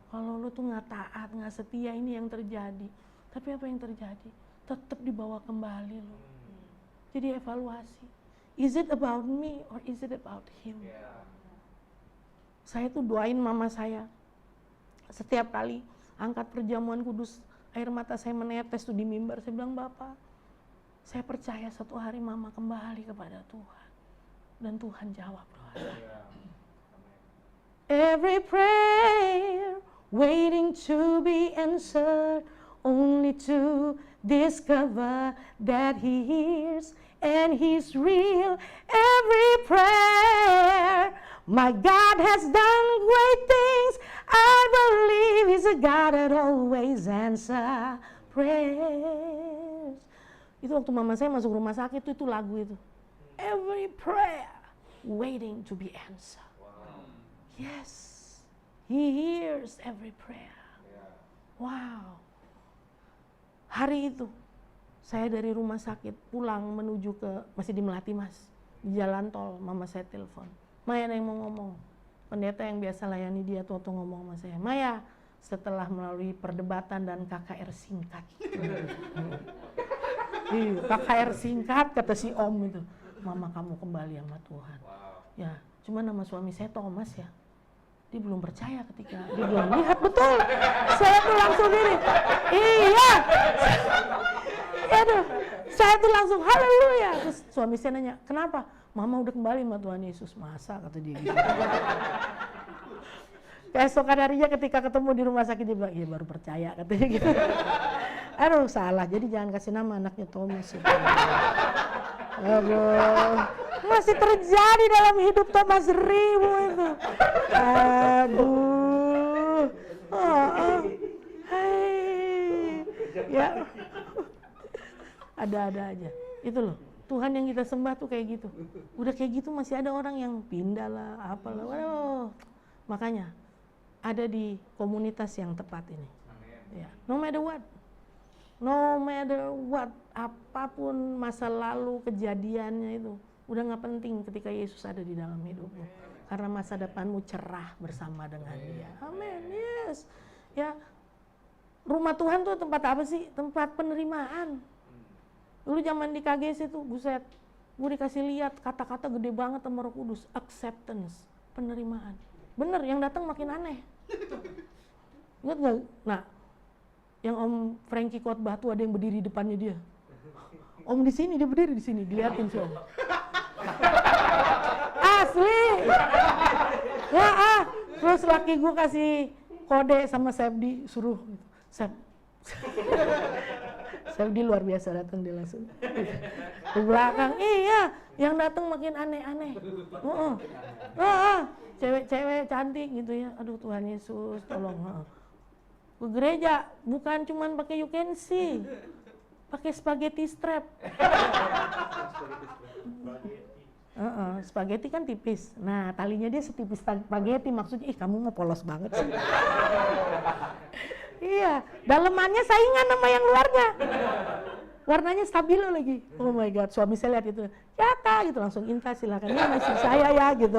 Kalau lu tuh nggak taat, nggak setia, ini yang terjadi. Tapi apa yang terjadi? Tetap dibawa kembali lu. Jadi evaluasi. Is it about me or is it about him? Saya tuh doain mama saya. Setiap kali angkat perjamuan kudus, air mata saya menetes tuh di mimbar. Saya bilang, Bapak, saya percaya satu hari mama kembali kepada Tuhan. Dan Tuhan jawab doa saya. Every prayer waiting to be answered, only to discover that He hears and He's real. Every prayer, my God has done great things. I believe He's a God that always answers prayers. Itu waktu mama saya masuk rumah sakit itu lagu itu. Every prayer waiting to be answered. Yes, He hears every prayer. Wow. Hari itu saya dari rumah sakit pulang menuju ke, masih di Melati Mas, di jalan tol, mama saya telepon. Maya ada yang mau ngomong. Pendeta yang biasa layani dia tuh ngomong sama saya, Maya, setelah melalui perdebatan dan KKR singkat. KKR singkat kata si Om itu, mama kamu kembali sama Tuhan. Ya, cuma nama suami saya Thomas ya. Dia belum percaya ketika dia belum lihat betul. Saya tuh langsung gini, iya. Aduh, saya tuh langsung haleluya. Terus suami saya nanya, kenapa? Mama udah kembali sama Tuhan Yesus. Masa, kata dia gitu. Keesokan harinya ketika ketemu di rumah sakit dia bilang, iya baru percaya, katanya gitu. Aduh, salah. Jadi jangan kasih nama anaknya Thomas. Aduh, masih terjadi dalam hidup Thomas Ribu itu. Aduh, hai, ya, ada aja. Itu loh, Tuhan yang kita sembah tuh kayak gitu. Udah kayak gitu masih ada orang yang pindah lah, apalah. Waduh, makanya ada di komunitas yang tepat ini. Ya, no matter what, apapun masa lalu kejadiannya itu udah nggak penting ketika Yesus ada di dalam hidupmu, karena masa depanmu cerah bersama dengan Dia. Amin. Yes. Ya, Rumah Tuhan tuh tempat apa sih? Tempat penerimaan. Dulu zaman di KGS itu, buset, gue dikasih lihat kata-kata gede banget sama Roh Kudus, acceptance, penerimaan. Bener, yang datang makin aneh. Ingat nggak? Nah, yang Om Frankie khotbah tuh ada yang berdiri di depannya dia. Om di sini, dia berdiri di sini, diliatin sih Om. Asli. Ya terus laki gue kasih kode sama Sepdi, suruh Sepdi luar biasa datang dia langsung. Di belakang, iya, yang datang makin aneh-aneh. Cewek-cewek cantik gitu ya. Aduh Tuhan Yesus, tolong. Ke gereja bukan cuman pakai you can see, pakai spaghetti strap. Spaghetti kan tipis. Nah, talinya dia setipis spaghetti, maksudnya kamu mau polos banget sih. Iya, dalemannya saingan sama yang luarnya. Warnanya stabilo lagi. Oh my God, suami saya lihat itu. Ya Kak, gitu langsung Inta silakan. Ini masih saya ya gitu.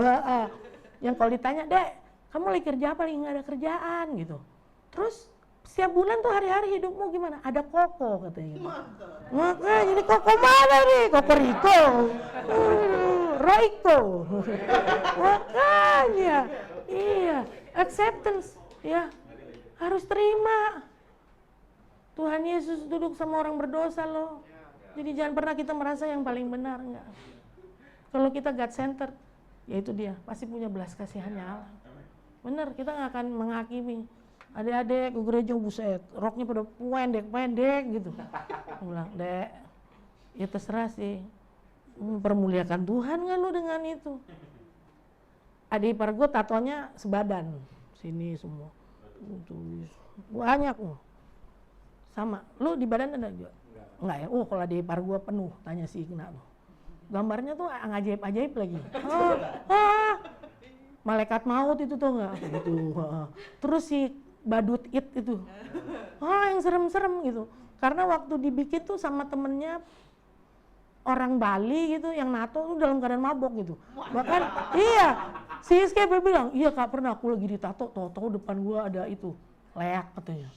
Yang kalau ditanya, Dek, kamu lagi kerja apa? Lagi nggak ada kerjaan gitu. Terus setiap bulan tuh hari-hari hidupmu gimana? Ada koko katanya. Makanya jadi koko mana nih? Koko Riko. Roiko. Makanya. Iya, acceptance ya. Harus terima. Tuhan Yesus duduk sama orang berdosa loh. Jadi jangan pernah kita merasa yang paling benar, enggak. Kalau kita God center, ya itu dia, pasti punya belas kasihannya Allah. Bener, kita nggak akan menghakimi. Adik-adik ke gereja buset, roknya pada pendek-pendek gitu. Aku bilang, Dek, ya terserah sih. Mempermuliakan Tuhan nggak lu dengan itu? Adik ipar gue tatonya sebadan, sini semua. Banyak loh. Sama, lu di badan ada juga? Enggak ya? Oh kalau di ipar gua penuh, tanya si Igna loh. Gambarnya tuh ajaib-ajaib lagi. Malaikat maut itu tuh enggak? Gitu. Terus si badut it itu. Yang serem-serem gitu. Karena waktu dibikin tuh sama temennya orang Bali gitu, yang NATO tuh dalam keadaan mabok gitu. Bahkan iya, si Iske bilang, iya Kak pernah aku lagi ditato, tahu-tahu depan gua ada itu, leak katanya.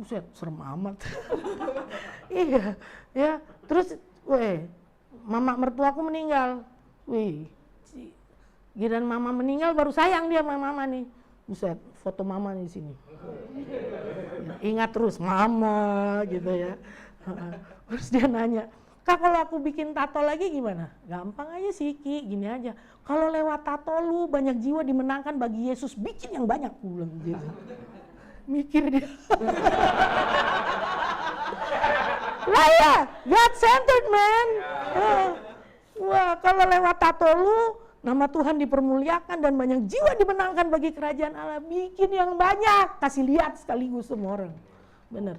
Buset, serem amat. Iya, ya. Terus, mama mertuaku meninggal. Giliran mama meninggal baru sayang dia sama mama nih. Buset, foto mama nih di sini. Ya, ingat terus mama gitu ya. Terus dia nanya, Kak kalau aku bikin tato lagi gimana? Gampang aja sih Ki, gini aja. Kalau lewat tato lu banyak jiwa dimenangkan bagi Yesus, bikin yang banyak. Aku bilang gitu. Mikir dia. Lah ya, God centered man. Wah, kalau lewat tato lu, nama Tuhan dipermuliakan dan banyak jiwa dimenangkan bagi kerajaan Allah. Bikin yang banyak, kasih lihat sekaligus semua orang. Bener.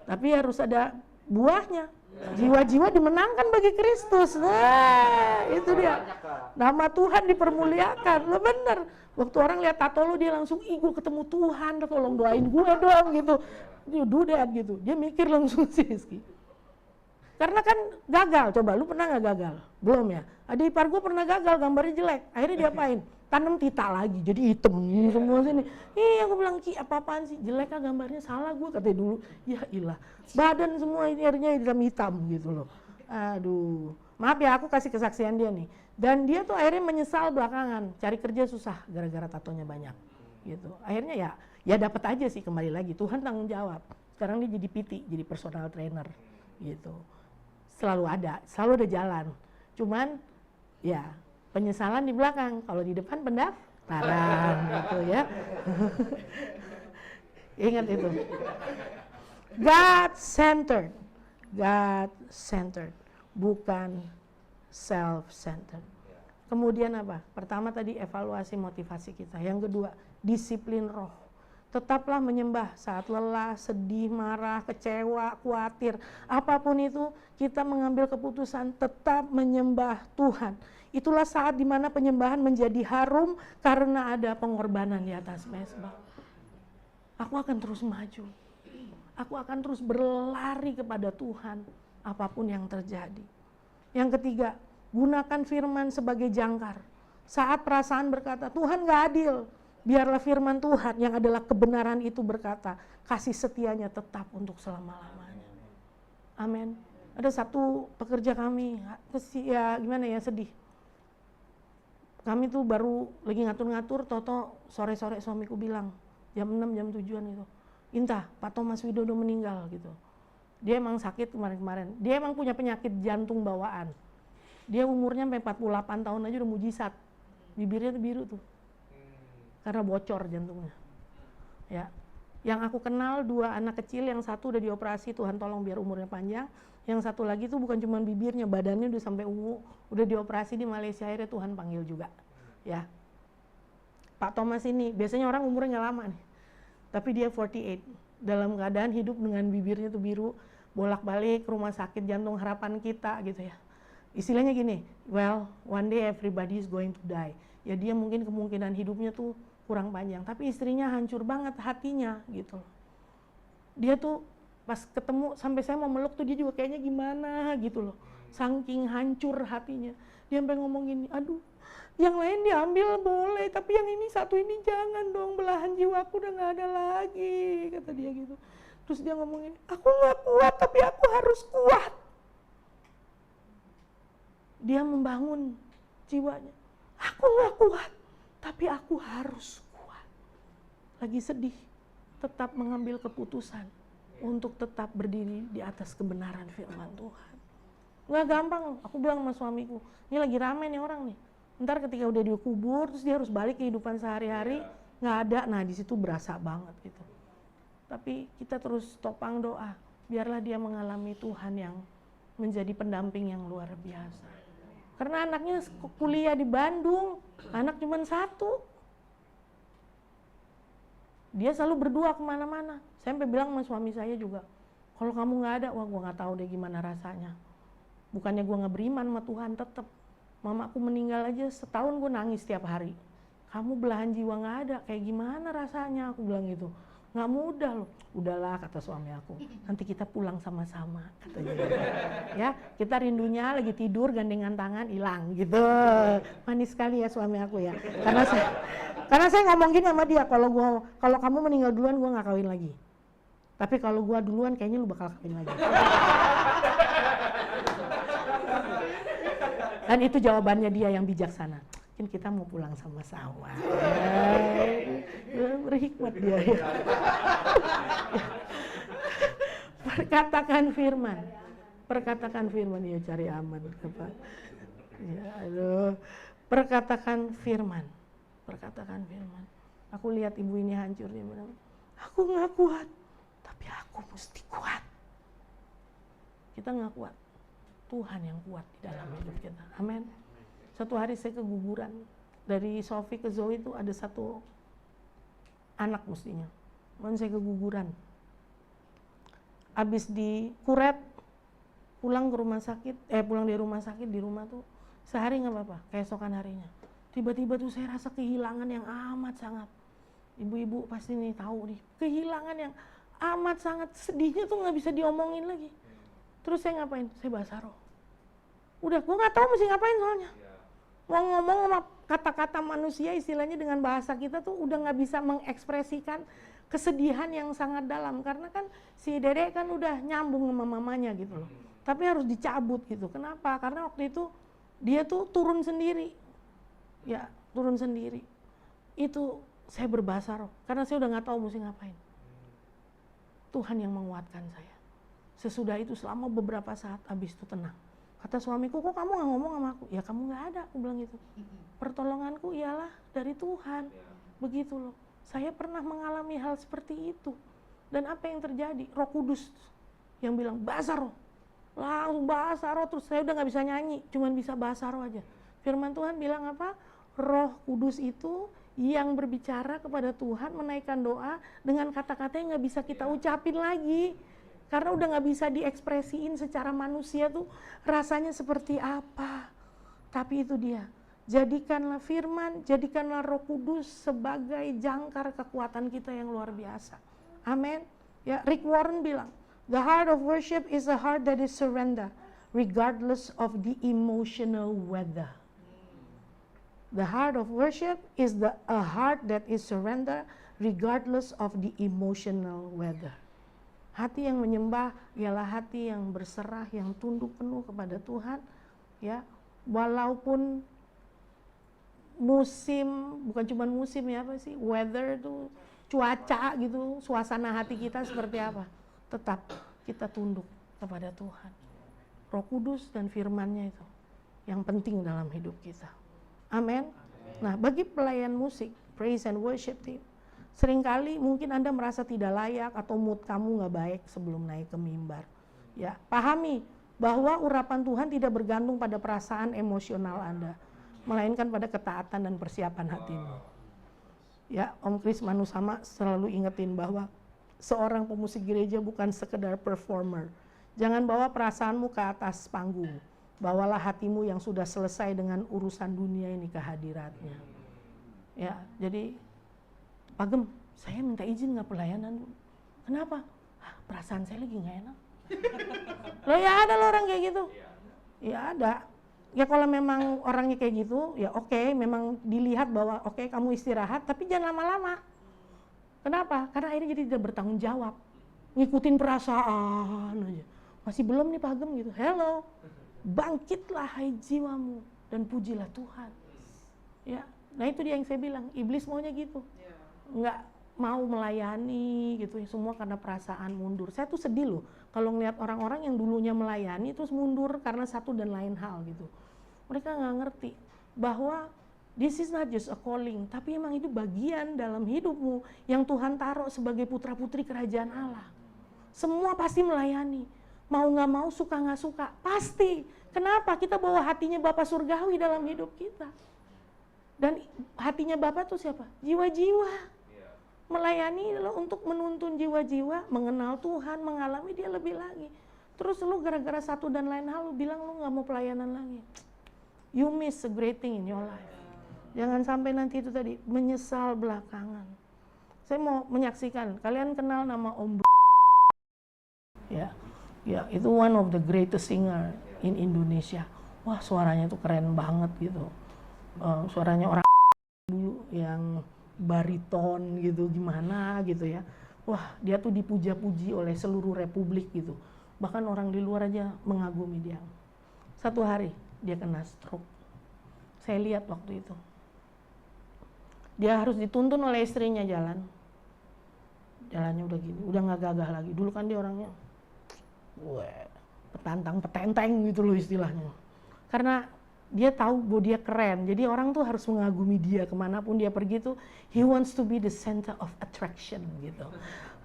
Tapi harus ada buahnya. Jiwa-jiwa dimenangkan bagi Kristus. Nah, itu dia. Nama Tuhan dipermuliakan. Lo bener. Waktu orang lihat tato lu dia langsung, gue ketemu Tuhan, tolong doain gue dong gitu. Dia do that gitu. Dia mikir langsung sih Rizky. Karena kan gagal. Coba lu pernah nggak gagal? Belum ya. Adik ipar gue pernah gagal, gambarnya jelek. Akhirnya diapain? Tanam tita lagi, jadi hitam semua sini. Iya, aku bilang Ki, apa-apaan sih? Jelek kan gambarnya, salah gue katanya dulu. Ya ilah, badan semua ini akhirnya hitam-hitam gitu loh. Aduh, maaf ya aku kasih kesaksian dia nih. Dan dia tuh akhirnya menyesal belakangan, cari kerja susah gara-gara tatonya banyak. Gitu. Akhirnya ya dapat aja sih kembali lagi. Tuhan tanggung jawab. Sekarang dia jadi PT, jadi personal trainer. Gitu. Selalu ada jalan. Cuman ya penyesalan di belakang, kalau di depan pendaftaran gitu ya. Ingat itu. God centered, bukan self-centered. Kemudian apa? Pertama tadi evaluasi motivasi kita. Yang kedua, disiplin roh. Tetaplah menyembah saat lelah, sedih, marah, kecewa, khawatir. Apapun itu, kita mengambil keputusan tetap menyembah Tuhan. Itulah saat dimana penyembahan menjadi harum karena ada pengorbanan di atas mezbah. Aku akan terus maju. Aku akan terus berlari kepada Tuhan apapun yang terjadi. Yang ketiga, gunakan firman sebagai jangkar. Saat perasaan berkata, Tuhan gak adil, Biarlah firman Tuhan yang adalah kebenaran itu berkata, kasih setianya tetap untuk selama-lamanya. Amin. Ada satu pekerja kami, ya gimana ya, sedih. Kami tuh baru lagi ngatur-ngatur, toto sore-sore suamiku bilang, jam 6, jam 7-an itu, Inta, Pak Thomas Widodo meninggal gitu. Dia emang sakit kemarin-kemarin, dia emang punya penyakit jantung bawaan. Dia umurnya sampai 48 tahun aja udah mujizat, bibirnya tuh biru tuh. Karena bocor jantungnya. Ya. Yang aku kenal 2 anak kecil, yang satu udah dioperasi, Tuhan tolong biar umurnya panjang. Yang satu lagi tuh bukan cuma bibirnya, badannya udah sampai ungu, udah dioperasi di Malaysia, akhirnya Tuhan panggil juga. Ya. Pak Thomas ini, biasanya orang umurnya nggak lama nih, tapi dia 48, dalam keadaan hidup dengan bibirnya tuh biru, bolak-balik rumah sakit jantung harapan kita gitu ya. Istilahnya gini, well, one day everybody is going to die. Ya dia mungkin kemungkinan hidupnya tuh kurang panjang, tapi istrinya hancur banget hatinya gitu. Dia tuh pas ketemu sampai saya mau meluk tuh dia juga kayaknya gimana gitu loh. Saking hancur hatinya. Dia sampai ngomong gini, aduh, yang lain diambil boleh, tapi yang ini satu ini jangan dong, belahan jiwaku udah gak ada lagi, kata dia gitu. Terus dia ngomong gini, aku gak kuat tapi aku harus kuat. Dia membangun jiwanya. Aku gak kuat, tapi aku harus kuat. Lagi sedih, tetap mengambil keputusan untuk tetap berdiri di atas kebenaran firman Tuhan. Gak gampang, aku bilang sama suamiku, ini lagi rame nih orang nih. Ntar ketika udah dikubur, terus dia harus balik kehidupan sehari-hari, gak ada, nah di situ berasa banget gitu. Tapi kita terus topang doa, biarlah dia mengalami Tuhan yang menjadi pendamping yang luar biasa. Karena anaknya kuliah di Bandung, anak cuma 1. Dia selalu berdua kemana-mana. Saya sampai bilang sama suami saya juga, kalau kamu nggak ada, wah gue nggak tahu deh gimana rasanya. Bukannya gue nggak beriman sama Tuhan, tetap. Mamaku meninggal aja setahun gue nangis tiap hari. Kamu belahan jiwa nggak ada, kayak gimana rasanya? Aku bilang gitu. Nggak mudah loh. Udahlah, kata suami aku, nanti kita pulang sama-sama, katanya. Ya, kita rindunya lagi tidur gandengan tangan hilang gitu. Manis sekali ya suami aku ya. Karena saya ngomong gini sama dia, kalau kamu meninggal duluan gue nggak kawin lagi. Tapi kalau gue duluan kayaknya lu bakal kawin lagi. Dan itu jawabannya dia yang bijaksana. Mungkin kita mau pulang sama-sama. Berhikmat dia. Ya. Perkatakan firman. Perkatakan firman, ya cari aman. Ya, aduh. Perkatakan firman. Perkatakan firman. Aku lihat ibu ini hancur, dia bilang, aku nggak kuat, tapi aku mesti kuat. Kita nggak kuat, Tuhan yang kuat di dalam hidup kita. Amin. Satu hari saya keguguran, dari Sofi ke Zoe itu ada 1 anak mestinya. Dan saya keguguran. Habis dikuret, pulang dari rumah sakit, di rumah tuh sehari nggak apa-apa, keesokan harinya. Tiba-tiba tuh saya rasa kehilangan yang amat sangat. Ibu-ibu pasti nih tahu nih, kehilangan yang amat sangat, sedihnya tuh nggak bisa diomongin lagi. Terus saya ngapain? Saya bahasa roh. Udah, gue nggak tahu mesti ngapain soalnya. Mau ngomong sama kata-kata manusia, istilahnya dengan bahasa kita tuh udah nggak bisa mengekspresikan kesedihan yang sangat dalam. Karena kan si Dede kan udah nyambung sama mamanya gitu loh. Tapi harus dicabut gitu. Kenapa? Karena waktu itu dia tuh turun sendiri. Ya, turun sendiri. Itu saya berbahasa roh. Karena saya udah nggak tahu mesti ngapain. Tuhan yang menguatkan saya. Sesudah itu selama beberapa saat, habis itu tenang. Kata suamiku, kok kamu gak ngomong sama aku? Ya kamu gak ada, aku bilang gitu. Pertolonganku ialah dari Tuhan. Begitu loh. Saya pernah mengalami hal seperti itu. Dan apa yang terjadi? Roh Kudus yang bilang, bahasa roh. Langsung bahasa roh, terus saya udah gak bisa nyanyi, cuman bisa bahasa roh aja. Firman Tuhan bilang apa? Roh Kudus itu yang berbicara kepada Tuhan, menaikkan doa dengan kata-kata yang gak bisa kita ucapin lagi. Karena udah gak bisa diekspresiin secara manusia tuh rasanya seperti apa. Tapi itu dia, jadikanlah firman, jadikanlah Roh Kudus sebagai jangkar kekuatan kita yang luar biasa. Amin. Ya, Rick Warren bilang, the heart of worship is a heart that is surrender, regardless of the emotional weather. The heart of worship is a heart that is surrender regardless of the emotional weather. Hati yang menyembah ialah hati yang berserah, yang tunduk penuh kepada Tuhan, ya. Walaupun musim, bukan cuma musim ya, apa sih, weather itu, cuaca gitu, suasana hati kita seperti apa, tetap kita tunduk kepada Tuhan. Roh Kudus dan firman-Nya itu yang penting dalam hidup kita. Amin. Nah, bagi pelayan musik, praise and worship team, seringkali mungkin Anda merasa tidak layak atau mood kamu nggak baik sebelum naik ke mimbar. Ya, pahami bahwa urapan Tuhan tidak bergantung pada perasaan emosional Anda, melainkan pada ketaatan dan persiapan hatimu. Ya, Om Kris Manusama selalu ingetin bahwa seorang pemusik gereja bukan sekedar performer. Jangan bawa perasaanmu ke atas panggung. Bawalah hatimu yang sudah selesai dengan urusan dunia ini ke hadiratnya. Ya, jadi Pak Gem, saya minta izin nggak pelayanan? Kenapa? Perasaan saya lagi nggak enak. Loh ya ada loh orang kayak gitu. Ya ada. Ya kalau memang orangnya kayak gitu, ya oke, memang dilihat bahwa oke, kamu istirahat, tapi jangan lama-lama. Kenapa? Karena akhirnya jadi tidak bertanggung jawab. Ngikutin perasaan aja. Masih belum nih Pak Gem gitu. Hello. Bangkitlah hai jiwamu dan pujilah Tuhan. Ya, nah itu dia yang saya bilang, iblis maunya gitu, nggak mau melayani gitu, semua karena perasaan mundur. Saya tuh sedih loh kalau ngeliat orang-orang yang dulunya melayani terus mundur karena satu dan lain hal gitu. Mereka nggak ngerti bahwa this is not just a calling, tapi emang itu bagian dalam hidupmu yang Tuhan taruh sebagai putra-putri kerajaan Allah. Semua pasti melayani. Mau nggak mau, suka nggak suka, pasti. Kenapa? Kita bawa hatinya Bapa Surgawi dalam hidup kita. Dan hatinya Bapa itu siapa? Jiwa-jiwa. Melayani adalah untuk menuntun jiwa-jiwa, mengenal Tuhan, mengalami Dia lebih lagi. Terus lu gara-gara satu dan lain hal, lu bilang lu nggak mau pelayanan lagi. You miss a great thing in your life. Jangan sampai nanti itu tadi, menyesal belakangan. Saya mau menyaksikan, kalian kenal nama Om ya. Ya, itu one of the greatest singer in Indonesia. Wah, suaranya tuh keren banget gitu. Suaranya orang dulu yang bariton gitu, gimana gitu ya. Wah, dia tuh dipuja-puji oleh seluruh republik gitu. Bahkan orang di luar aja mengagumi dia. Satu hari dia kena stroke. Saya lihat waktu itu. Dia harus dituntun oleh istrinya jalan. Jalannya udah gini, udah nggak gagah lagi. Dulu kan dia orangnya petantang-petenteng gitu loh istilahnya. Karena dia tahu bahwa dia keren, jadi orang tuh harus mengagumi dia kemanapun dia pergi tuh. He wants to be the center of attraction gitu.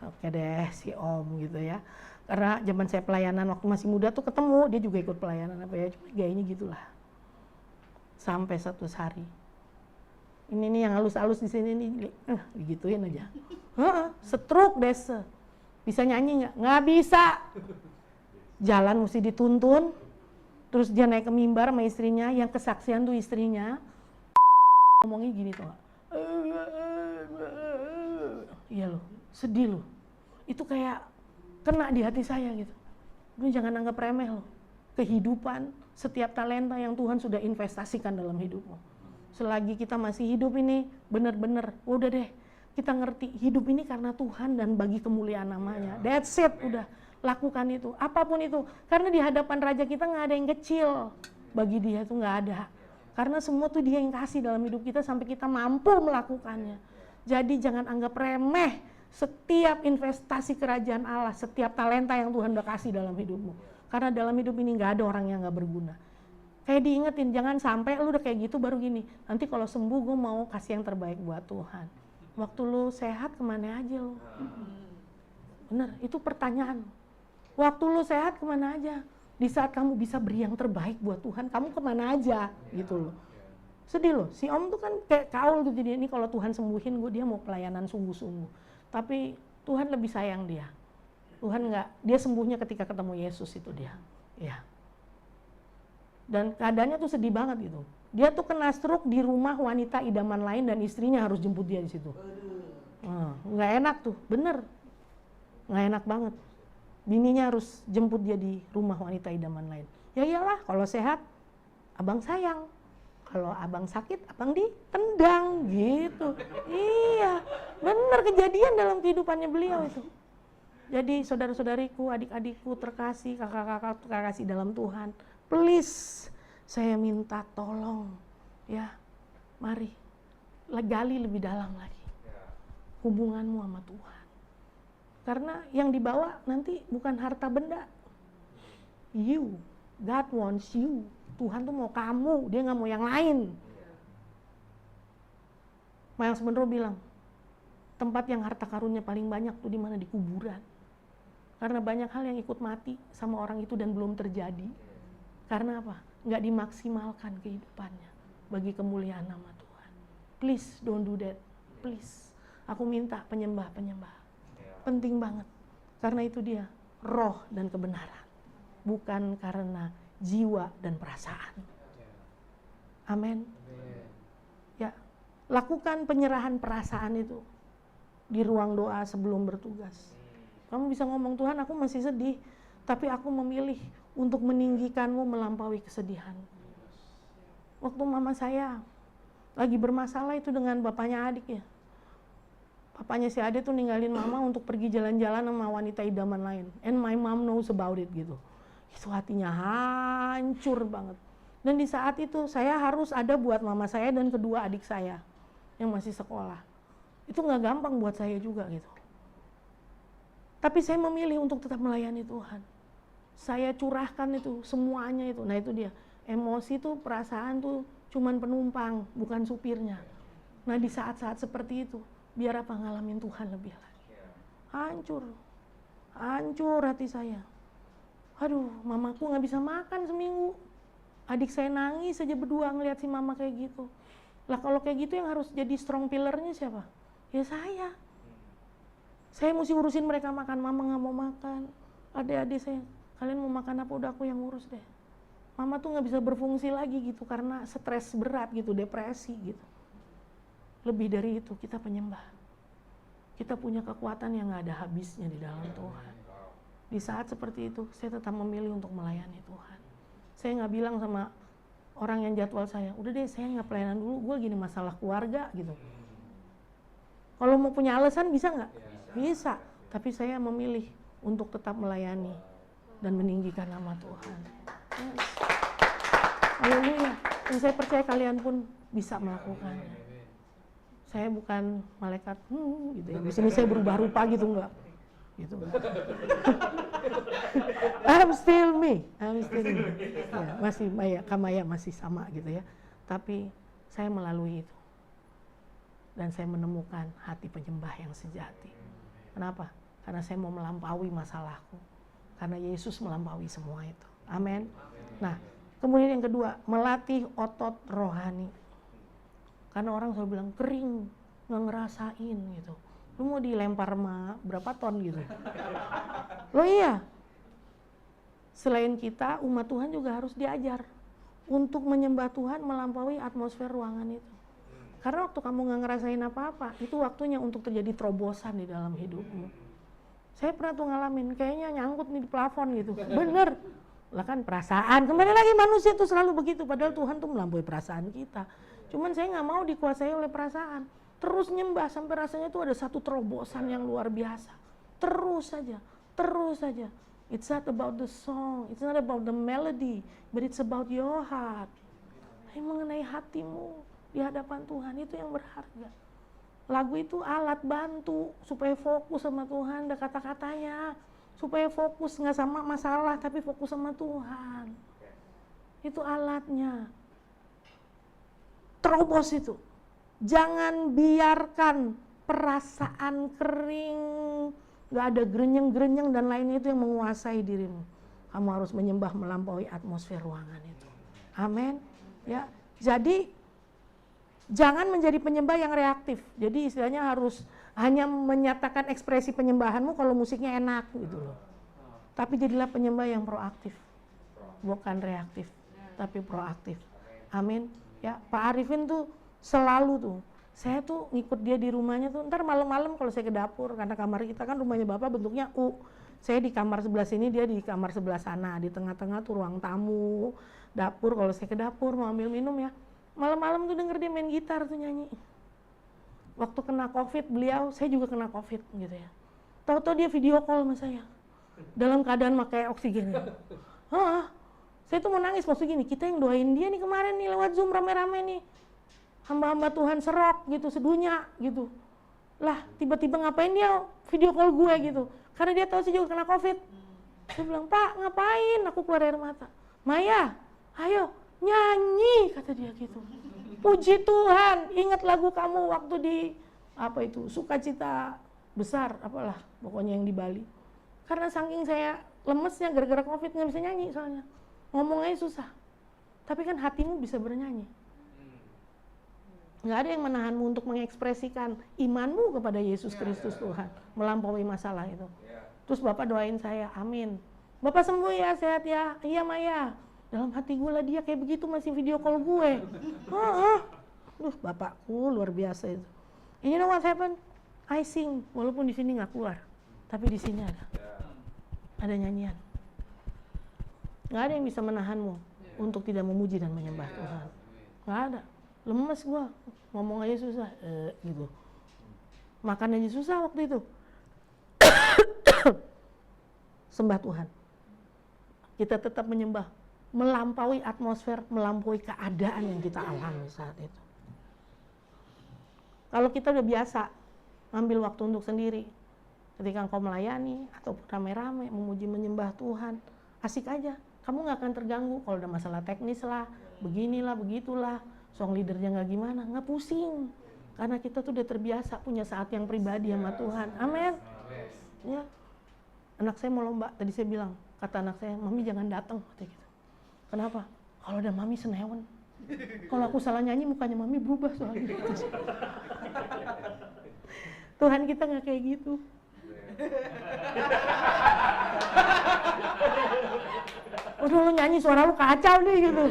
Oke deh si Om gitu ya. Karena zaman saya pelayanan waktu masih muda tuh ketemu, dia juga ikut pelayanan apa ya, cuma gayanya gitulah. Sampai satu hari, ini nih yang halus-halus di sini nih, digituin aja. Stroke desa. Bisa nyanyi nggak? Nggak bisa. Jalan mesti dituntun, terus dia naik ke mimbar sama istrinya, yang kesaksian tuh istrinya, ngomongnya gini tuh, iya loh, sedih loh, itu kayak kena di hati saya gitu. Lu jangan anggap remeh loh, kehidupan, setiap talenta yang Tuhan sudah investasikan dalam hidupmu. Selagi kita masih hidup ini, benar-benar, udah deh, kita ngerti hidup ini karena Tuhan dan bagi kemuliaan namanya. That's it, udah. Lakukan itu, apapun itu. Karena di hadapan Raja kita nggak ada yang kecil. Bagi Dia itu nggak ada. Karena semua tuh Dia yang kasih dalam hidup kita sampai kita mampu melakukannya. Jadi jangan anggap remeh setiap investasi kerajaan Allah, setiap talenta yang Tuhan udah kasih dalam hidupmu. Karena dalam hidup ini nggak ada orang yang nggak berguna. Kayak diingetin, jangan sampai lu udah kayak gitu baru gini. Nanti kalau sembuh gue mau kasih yang terbaik buat Tuhan. Waktu lu sehat kemana aja lu? Bener, itu pertanyaan. Waktu lu sehat kemana aja? Di saat kamu bisa beri yang terbaik buat Tuhan, kamu kemana aja gitu loh. Sedih loh, si Om tuh kan kayak kaul gitu, dia ini kalau Tuhan sembuhin gue, dia mau pelayanan sungguh-sungguh. Tapi Tuhan lebih sayang dia. Tuhan nggak, dia sembuhnya ketika ketemu Yesus itu dia. Ya. Dan keadaannya tuh sedih banget gitu. Dia tuh kena stroke di rumah wanita idaman lain dan istrinya harus jemput dia di situ. Nggak enak tuh, bener. Nggak enak banget. Bininya harus jemput dia di rumah wanita idaman lain. Ya iyalah, kalau sehat, abang sayang. Kalau abang sakit, abang ditendang gitu. Iya, benar kejadian dalam kehidupannya beliau itu. Jadi saudara-saudariku, adik-adikku terkasih, kakak-kakak terkasih dalam Tuhan, please, saya minta tolong, ya, mari, gali lebih dalam lagi hubunganmu sama Tuhan. Karena yang dibawa nanti bukan harta benda. You, God wants you. Tuhan tuh mau kamu, dia nggak mau yang lain. Miles Monroe bilang, tempat yang harta karunnya paling banyak tuh di mana? Di kuburan. Karena banyak hal yang ikut mati sama orang itu dan belum terjadi. Karena apa? Nggak dimaksimalkan kehidupannya bagi kemuliaan nama Tuhan. Please don't do that. Please. Aku minta penyembah-penyembah. Penting banget. Karena itu dia roh dan kebenaran. Bukan karena jiwa dan perasaan. Amin. Ya, lakukan penyerahan perasaan itu di ruang doa sebelum bertugas. Kamu bisa ngomong, Tuhan aku masih sedih, tapi aku memilih untuk meninggikanmu melampaui kesedihan. Waktu mama saya lagi bermasalah itu dengan bapaknya adik ya. Bapaknya si adik tuh ninggalin mama untuk pergi jalan-jalan sama wanita idaman lain. And my mom knows about it gitu. Itu hatinya hancur banget. Dan di saat itu saya harus ada buat mama saya dan kedua adik saya yang masih sekolah. Itu nggak gampang buat saya juga gitu. Tapi saya memilih untuk tetap melayani Tuhan. Saya curahkan itu semuanya itu. Nah itu dia, emosi tuh, perasaan tuh cuman penumpang, bukan supirnya. Nah di saat-saat seperti itu, biar apa, ngalamin Tuhan lebih lagi. Hancur, hancur hati saya. Aduh, mamaku nggak bisa makan seminggu. Adik saya nangis aja berdua ngeliat si mama kayak gitu. Lah kalau kayak gitu yang harus jadi strong pillarnya siapa? Ya saya. Saya mesti urusin mereka makan, mama nggak mau makan. Adik-adik saya, kalian mau makan apa? Udah aku yang ngurus deh. Mama tuh nggak bisa berfungsi lagi gitu karena stres berat gitu, depresi gitu. Lebih dari itu, kita penyembah. Kita punya kekuatan yang nggak ada habisnya di dalam Tuhan. Di saat seperti itu, saya tetap memilih untuk melayani Tuhan. Saya nggak bilang sama orang yang jadwal saya, udah deh saya nggak pelayanan dulu, gue gini masalah keluarga gitu. Kalau mau punya alasan bisa nggak? Bisa. Tapi saya memilih untuk tetap melayani dan meninggikan nama Tuhan. Yes. Haleluya. Dan saya percaya kalian pun bisa melakukannya. Saya bukan malaikat, gitu ya. Di sini saya berubah rupa gitu enggak. Gitu. I'm still me. Ya, masih Kamaya masih sama gitu ya. Tapi saya melalui itu. Dan saya menemukan hati penyembah yang sejati. Kenapa? Karena saya mau melampaui masalahku. Karena Yesus melampaui semua itu. Amin. Nah, kemudian yang kedua, melatih otot rohani. Karena orang selalu bilang kering, nggak ngerasain gitu. Lu mau dilempar sama berapa ton gitu. Loh iya. Selain kita, umat Tuhan juga harus diajar untuk menyembah Tuhan melampaui atmosfer ruangan itu. Karena waktu kamu nggak ngerasain apa-apa, itu waktunya untuk terjadi terobosan di dalam hidupmu. Saya pernah tuh ngalamin, kayaknya nyangkut nih di plafon gitu. Bener. Lah kan perasaan, kembali lagi manusia tuh selalu begitu. Padahal Tuhan tuh melampaui perasaan kita. Cuman saya nggak mau dikuasai oleh perasaan. Terus nyembah sampai rasanya tuh ada satu terobosan yang luar biasa. Terus saja, terus saja. It's not about the song, it's not about the melody, but it's about your heart. Ini mengenai hatimu di hadapan Tuhan, itu yang berharga. Lagu itu alat bantu supaya fokus sama Tuhan, ada kata-katanya. Supaya fokus nggak sama masalah, tapi fokus sama Tuhan. Itu alatnya. Terobos itu. Jangan biarkan perasaan kering, gak ada grenyeng-grenyeng dan lainnya itu yang menguasai dirimu. Kamu harus menyembah melampaui atmosfer ruangan itu. Amin. Ya, jadi jangan menjadi penyembah yang reaktif. Jadi istilahnya harus hanya menyatakan ekspresi penyembahanmu kalau musiknya enak gitu loh. Tapi jadilah penyembah yang proaktif, bukan reaktif, tapi proaktif. Amin. Ya, Pak Arifin tuh selalu tuh, saya tuh ngikut dia di rumahnya tuh, ntar malam-malam kalau saya ke dapur, karena kamar kita kan rumahnya Bapak bentuknya U, saya di kamar sebelah sini, dia di kamar sebelah sana, di tengah-tengah tuh ruang tamu, dapur, kalau saya ke dapur mau ambil minum ya, Malam-malam tuh denger dia main gitar tuh nyanyi. Waktu kena COVID beliau, saya juga kena COVID gitu ya. Tahu-tahu dia video call sama saya. Dalam keadaan pakai oksigen. Saya tuh mau nangis, maksud gini, kita yang doain dia nih kemarin nih lewat Zoom rame-rame nih. Hamba-hamba Tuhan serok gitu, sedunia gitu. Lah, tiba-tiba ngapain dia video call gue gitu. Karena dia tahu saya juga kena COVID. Saya bilang, "Pak, ngapain?" Aku keluar air mata. "Maya, ayo nyanyi," kata dia gitu. "Puji Tuhan, ingat lagu kamu waktu di Sukacita Besar, apalah pokoknya yang di Bali." Karena saking saya lemesnya gara-gara COVID nggak bisa nyanyi soalnya. Ngomongnya susah. Tapi kan hatimu bisa bernyanyi. Nggak ada yang menahanmu untuk mengekspresikan imanmu kepada Yesus Kristus Tuhan, melampaui masalah itu. Terus Bapak doain saya, amin. "Bapak sembuh ya, sehat ya." "Iya Maya." Dalam hati gue lah, dia kayak begitu masih video call gue. Bapakku luar biasa itu. And you know what happened? I sing, walaupun di sini nggak keluar, tapi di sini ada nyanyian. Nggak ada yang bisa menahanmu untuk tidak memuji dan menyembah Tuhan. Nggak ada. Lemes gua, ngomong aja susah, gitu. Makan aja susah waktu itu. Sembah Tuhan. Kita tetap menyembah, melampaui atmosfer, melampaui keadaan yang kita alami saat itu. Kalau kita udah biasa ngambil waktu untuk sendiri, ketika engkau melayani atau rame-rame memuji menyembah Tuhan, asik aja. Kamu nggak akan terganggu kalau ada masalah teknis lah, beginilah, begitulah. Song leadernya nggak gimana, nggak pusing. Karena kita tuh udah terbiasa punya saat yang pribadi sama Tuhan. Amin. Ya. Anak saya mau lomba, tadi saya bilang, kata anak saya, "Mami jangan datang," kata gitu. Kenapa? Kalau ada Mami senewen. Kalau aku salah nyanyi mukanya Mami berubah soalnya. Tuhan kita nggak kayak gitu. Udah lu nyanyi suara lu kacau nih gitu.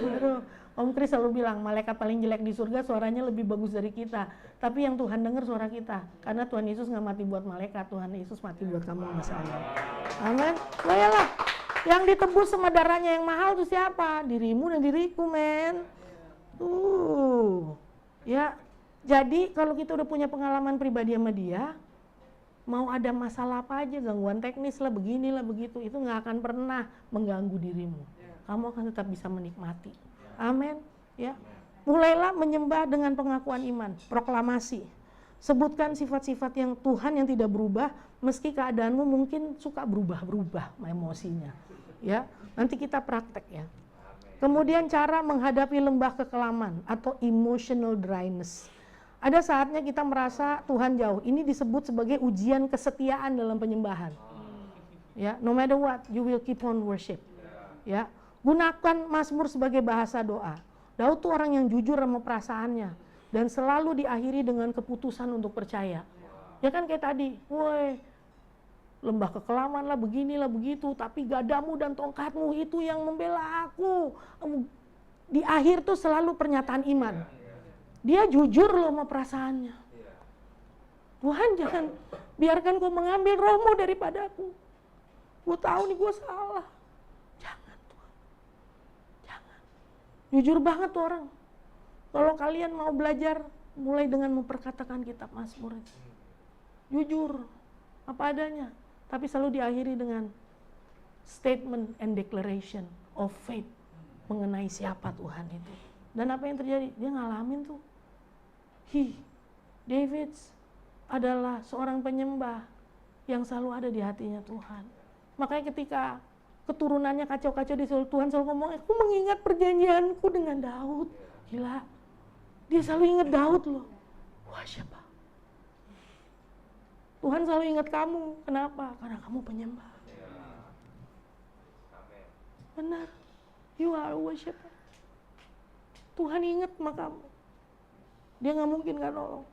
Om Kris selalu bilang, malaikat paling jelek di surga suaranya lebih bagus dari kita. Tapi yang Tuhan dengar suara kita. Karena Tuhan Yesus nggak mati buat malaikat, Tuhan Yesus mati buat kamu sama saya. Amin. Baiklah. Yang ditebus sama darahnya yang mahal itu siapa? Dirimu dan diriku, men. Ya. Jadi kalau kita udah punya pengalaman pribadi sama dia, mau ada masalah apa aja, gangguan teknis lah, beginilah, begitu, itu nggak akan pernah mengganggu dirimu. Kamu akan tetap bisa menikmati. Amin. Ya. Mulailah menyembah dengan pengakuan iman, proklamasi. Sebutkan sifat-sifat yang Tuhan yang tidak berubah, meski keadaanmu mungkin suka berubah-berubah emosinya. Ya. Nanti kita praktek ya. Kemudian cara menghadapi lembah kekelaman atau emotional dryness. Ada saatnya kita merasa Tuhan jauh. Ini disebut sebagai ujian kesetiaan dalam penyembahan. Ya, no matter what, you will keep on worship. Ya, gunakan Mazmur sebagai bahasa doa. Daud tuh orang yang jujur sama perasaannya dan selalu diakhiri dengan keputusan untuk percaya. Ya kan kayak tadi, woi, lembah kekelaman lah, beginilah, begitu, tapi gadamu dan tongkatmu itu yang membela aku. Di akhir tuh selalu pernyataan iman. Dia jujur loh sama perasaannya. Tuhan, jangan biarkan kau mengambil rohmu daripadaku. Gue tahu nih gue salah. Jangan Tuhan. Jangan. Jujur banget tuh orang. Kalau kalian mau belajar, mulai dengan memperkatakan kitab Mazmur. Jujur. Apa adanya. Tapi selalu diakhiri dengan statement and declaration of faith. Mengenai siapa Tuhan itu. Dan apa yang terjadi? Dia ngalamin tuh. David adalah seorang penyembah yang selalu ada di hatinya Tuhan. Makanya ketika keturunannya kacau-kacau di seluruh, Tuhan selalu ngomong, aku mengingat perjanjianku dengan Daud. Gila. Dia selalu ingat Daud loh. Wah, siapa? Tuhan selalu ingat kamu. Kenapa? Karena kamu penyembah. Benar. You are a worshiper. Tuhan ingat sama kamu. Dia nggak mungkin nggak nolong.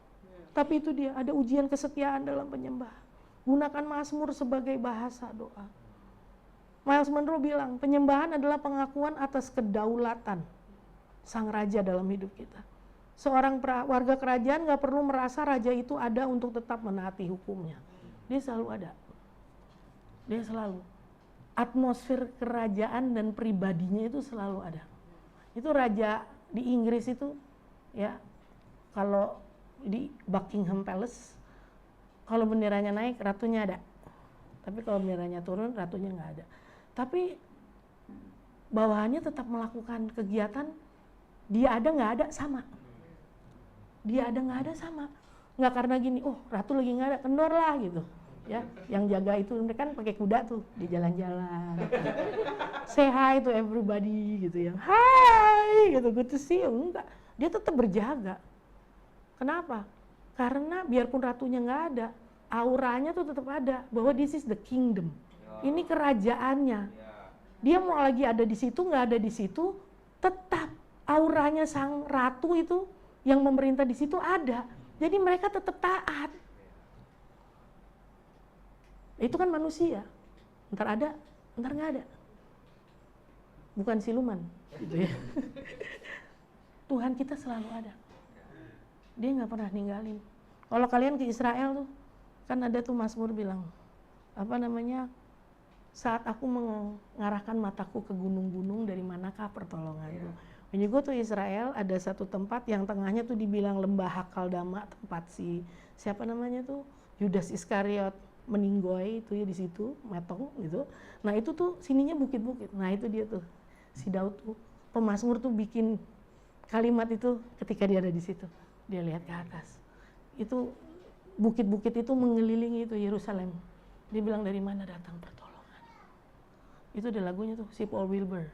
Tapi itu dia, ada ujian kesetiaan dalam penyembah. Gunakan Mazmur sebagai bahasa doa. Miles Monroe bilang, penyembahan adalah pengakuan atas kedaulatan Sang Raja dalam hidup kita. Seorang warga kerajaan nggak perlu merasa raja itu ada untuk tetap menaati hukumnya. Dia selalu ada. Dia selalu. Atmosfer kerajaan dan pribadinya itu selalu ada. Itu raja di Inggris itu Ya, kalau di Buckingham Palace, kalau benderanya naik, ratunya ada. Tapi kalau benderanya turun, ratunya nggak ada. Tapi bawahannya tetap melakukan kegiatan, dia ada nggak ada sama. Dia ada nggak ada sama. Nggak karena gini, oh ratu lagi nggak ada, kendor lah gitu. Ya, yang jaga itu mereka kan pakai kuda tuh di jalan-jalan. Say hi to everybody gitu ya. Hai gitu, good to see you. Enggak, dia tetap berjaga. Kenapa? Karena biarpun ratunya nggak ada, auranya tuh tetap ada bahwa this is the kingdom. Ini kerajaannya. Dia mau lagi ada di situ, nggak ada di situ, tetap auranya sang ratu itu yang memerintah di situ ada. Jadi mereka tetap taat. Itu kan manusia, ntar ada, ntar nggak ada. Bukan siluman, gitu ya. Tuhan kita selalu ada. Dia nggak pernah ninggalin. Kalau kalian ke Israel tuh, kan ada tuh Mazmur bilang, saat aku mengarahkan mataku ke gunung-gunung, dari manakah pertolonganku? When you go to Israel, ada satu tempat yang tengahnya tuh dibilang lembah Hakaldama, tempat siapa namanya tuh, Yudas Iskariot meninggoy itu ya di situ, metong gitu. Nah itu tuh sininya bukit-bukit. Nah itu dia tuh, si Daud tuh, pemazmur tuh bikin kalimat itu ketika dia ada di situ. Dia lihat ke atas. Itu bukit-bukit itu mengelilingi itu Yerusalem. Dia bilang dari mana datang pertolongan. Itu ada lagunya tuh, si Paul Wilbur.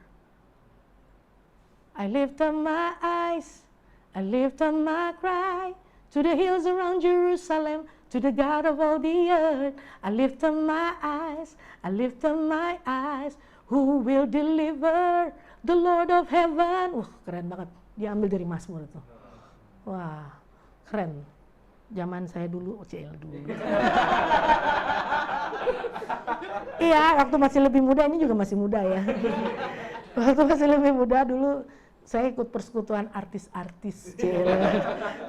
I lift up my eyes, I lift up my cry to the hills around Jerusalem, to the God of all the earth. I lift up my eyes, I lift up my eyes. Who will deliver? The Lord of heaven. Wah, keren banget. Dia ambil dari Mazmur itu. Wah, keren. Zaman saya dulu, dulu. Iya, waktu masih lebih muda, ini juga masih muda ya. Waktu masih lebih muda dulu, saya ikut persekutuan artis-artis,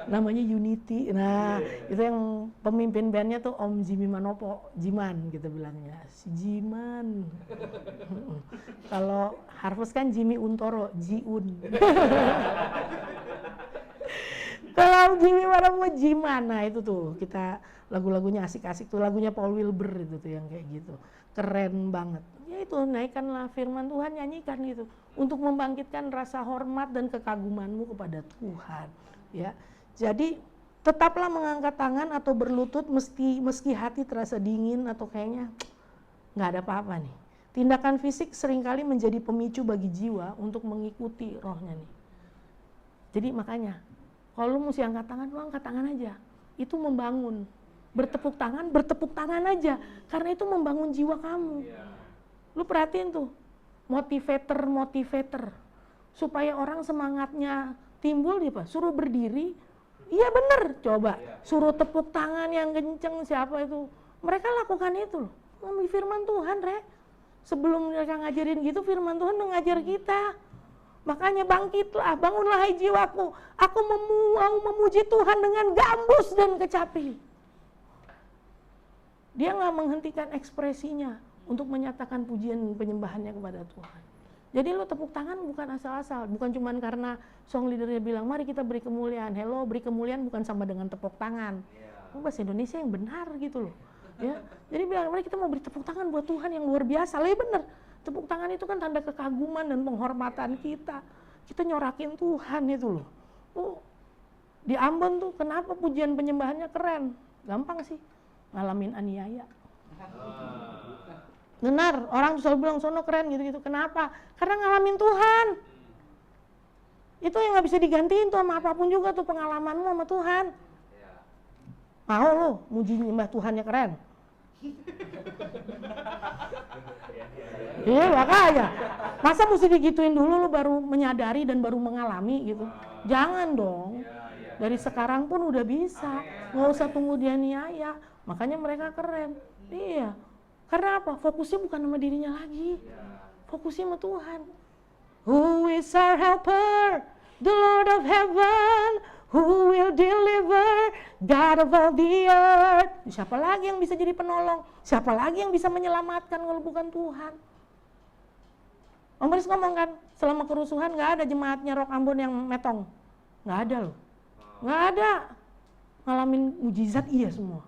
namanya Unity. Nah, itu yang pemimpin bandnya tuh Om Jimmy Manopo, Jiman gitu bilangnya, si Jiman. Kalau Harvest kan Jimmy Untoro, Jiun. Kalau Jimmy Manopo, Jiman. Nah itu tuh, kita lagu-lagunya asik-asik tuh, lagunya Paul Wilbur itu tuh yang kayak gitu. Keren banget. Ya itu, naikkanlah firman Tuhan, nyanyikan gitu. Untuk membangkitkan rasa hormat dan kekagumanmu kepada Tuhan. Ya, jadi tetaplah mengangkat tangan atau berlutut meski hati terasa dingin atau kayaknya nggak ada apa-apa nih. Tindakan fisik seringkali menjadi pemicu bagi jiwa untuk mengikuti rohnya nih. Jadi makanya, kalau lu mesti angkat tangan, lu angkat tangan aja. Itu membangun. Bertepuk tangan aja. Karena itu membangun jiwa kamu. Lu perhatiin tuh, motivator. Supaya orang semangatnya timbul, suruh berdiri. Iya bener, coba. Suruh tepuk tangan yang kenceng, siapa itu. Mereka lakukan itu loh. Ngomong firman Tuhan, Rek. Sebelum mereka ngajarin gitu, firman Tuhan udah ngajar kita. Makanya bangkitlah, bangunlah hai jiwaku. Aku mau memuji Tuhan dengan gambus dan kecapi. Dia nggak menghentikan ekspresinya untuk menyatakan pujian penyembahannya kepada Tuhan. Jadi lo tepuk tangan bukan asal-asal, bukan cuma karena song leadernya bilang, mari kita beri kemuliaan. Hello, beri kemuliaan bukan sama dengan tepuk tangan. Bahasa Indonesia yang benar gitu loh. Ya, jadi bilang, mari kita mau beri tepuk tangan buat Tuhan yang luar biasa. Lah ya bener, tepuk tangan itu kan tanda kekaguman dan penghormatan kita. Kita nyorakin Tuhan itu loh. Di Ambon tuh kenapa pujian penyembahannya keren? Gampang sih, ngalamin aniaya. Benar, orang selalu bilang sono keren gitu-gitu. Kenapa? Karena ngalamin Tuhan. Itu yang gak bisa digantiin tuh sama apapun juga tuh pengalamanmu sama Tuhan. Mau lo muji nyembah Tuhannya keren? Iya makanya. Masa mesti digituin dulu lo baru menyadari dan baru mengalami gitu? Jangan dong. Dari sekarang pun udah bisa. Nggak usah tunggu dia niaya. Makanya mereka keren. Iya. Karena apa? Fokusnya bukan sama dirinya lagi. Fokusnya sama Tuhan. Who is our helper? The Lord of heaven. Who will deliver? God of all the earth. Siapa lagi yang bisa jadi penolong? Siapa lagi yang bisa menyelamatkan kalau bukan Tuhan? Om Boris ngomong kan, selama kerusuhan gak ada jemaatnya Rock Ambon yang metong. nggak ada loh, nggak ada. Ngalamin mujizat iya semua.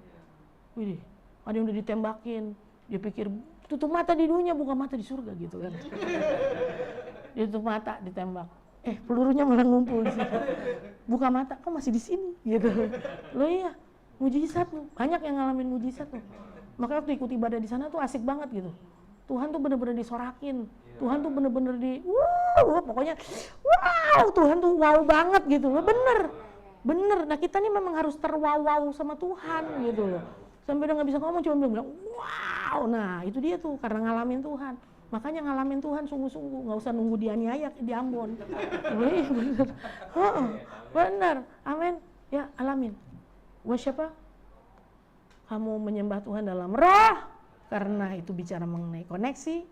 Widih, ada yang udah ditembakin, dia pikir tutup mata di dunia, buka mata di surga gitu kan. Dia tutup mata, ditembak. Pelurunya malah ngumpul di situ. Buka mata, kok masih di sini gitu. Loh iya, mujizat loh. Banyak yang ngalamin mujizat loh. Makanya waktu ikut ibadah di sana tuh asik banget gitu. Tuhan tuh bener-bener disorakin. Tuhan tuh bener-bener pokoknya wow, Tuhan tuh wow banget gitu loh. Bener. Nah kita nih memang harus terwaw sama Tuhan gitu loh. Sampai udah gak bisa ngomong, cuma bilang wow. Nah itu dia tuh, karena ngalamin Tuhan. Makanya ngalamin Tuhan sungguh-sungguh, gak usah nunggu dianiaya di Ambon. Bener. Bener, amin. Ya alamin. Siapa? Kamu menyembah Tuhan dalam roh, karena itu bicara mengenai koneksi,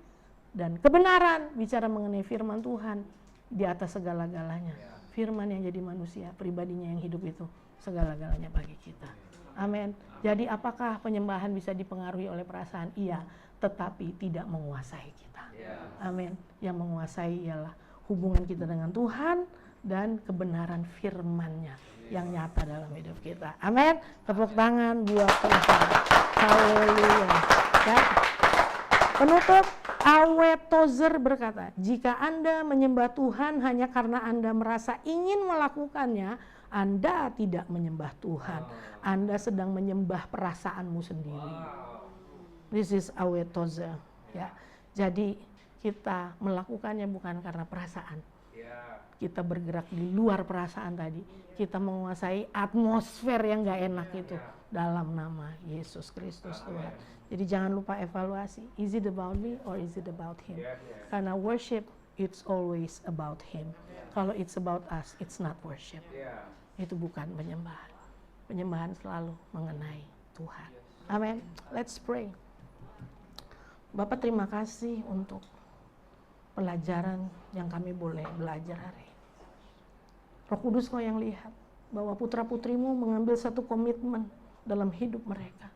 dan kebenaran, bicara mengenai firman Tuhan di atas segala-galanya. Firman yang jadi manusia, pribadinya yang hidup itu segala-galanya bagi kita. Amin. Jadi apakah penyembahan bisa dipengaruhi oleh perasaan? Iya, tetapi tidak menguasai kita. Amin. Yang menguasai ialah hubungan kita dengan Tuhan dan kebenaran firman-Nya yang nyata dalam hidup kita. Amin. Tepuk tangan buat Tuhan. Haleluya. Ya. Penutup, Awet Tozer berkata, jika Anda menyembah Tuhan hanya karena Anda merasa ingin melakukannya, Anda tidak menyembah Tuhan. Anda sedang menyembah perasaanmu sendiri. This is Awet Tozer. Ya. Jadi kita melakukannya bukan karena perasaan. Kita bergerak di luar perasaan tadi. Kita menguasai atmosfer yang gak enak itu dalam nama Yesus Kristus Tuhan. Jadi jangan lupa evaluasi. Is it about me or is it about Him? Karena worship, it's always about Him. Kalau it's about us, it's not worship. Itu bukan penyembahan. Penyembahan selalu mengenai Tuhan. Amin. Let's pray. Bapak terima kasih untuk pelajaran yang kami boleh belajar hari ini. Roh Kudus Kau yang lihat bahwa putra-putrimu mengambil satu komitmen dalam hidup mereka.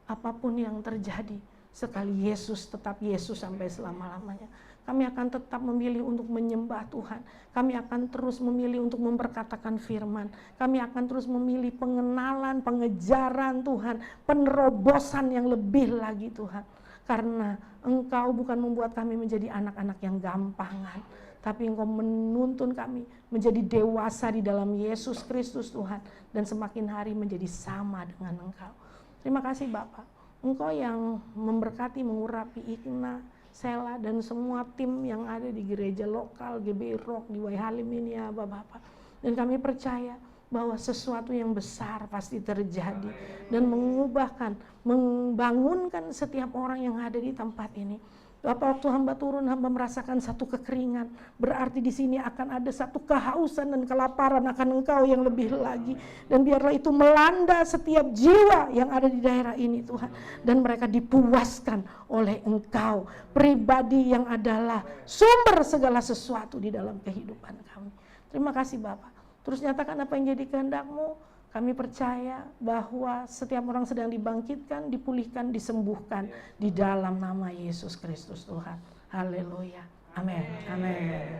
Apapun yang terjadi, sekali Yesus tetap Yesus sampai selama-lamanya. Kami akan tetap memilih untuk menyembah Tuhan. Kami akan terus memilih untuk memperkatakan firman. Kami akan terus memilih pengenalan, pengejaran Tuhan, penerobosan yang lebih lagi Tuhan. Karena Engkau bukan membuat kami menjadi anak-anak yang gampangan, tapi Engkau menuntun kami menjadi dewasa di dalam Yesus Kristus Tuhan, dan semakin hari menjadi sama dengan Engkau. Terima kasih Bapak, Engkau yang memberkati, mengurapi Ikna, Sela, dan semua tim yang ada di gereja lokal GBI Rock di Waihalim ini ya Bapak. Dan kami percaya bahwa sesuatu yang besar pasti terjadi dan mengubahkan, membangunkan setiap orang yang ada di tempat ini. Bapak, waktu hamba turun, hamba merasakan satu kekeringan. Berarti di sini akan ada satu kehausan dan kelaparan akan Engkau yang lebih lagi. Dan biarlah itu melanda setiap jiwa yang ada di daerah ini Tuhan. Dan mereka dipuaskan oleh Engkau, pribadi yang adalah sumber segala sesuatu di dalam kehidupan kami. Terima kasih Bapak. Terus nyatakan apa yang jadi kehendak-Mu. Kami percaya bahwa setiap orang sedang dibangkitkan, dipulihkan, disembuhkan di dalam nama Yesus Kristus Tuhan. Haleluya. Amin. Amin.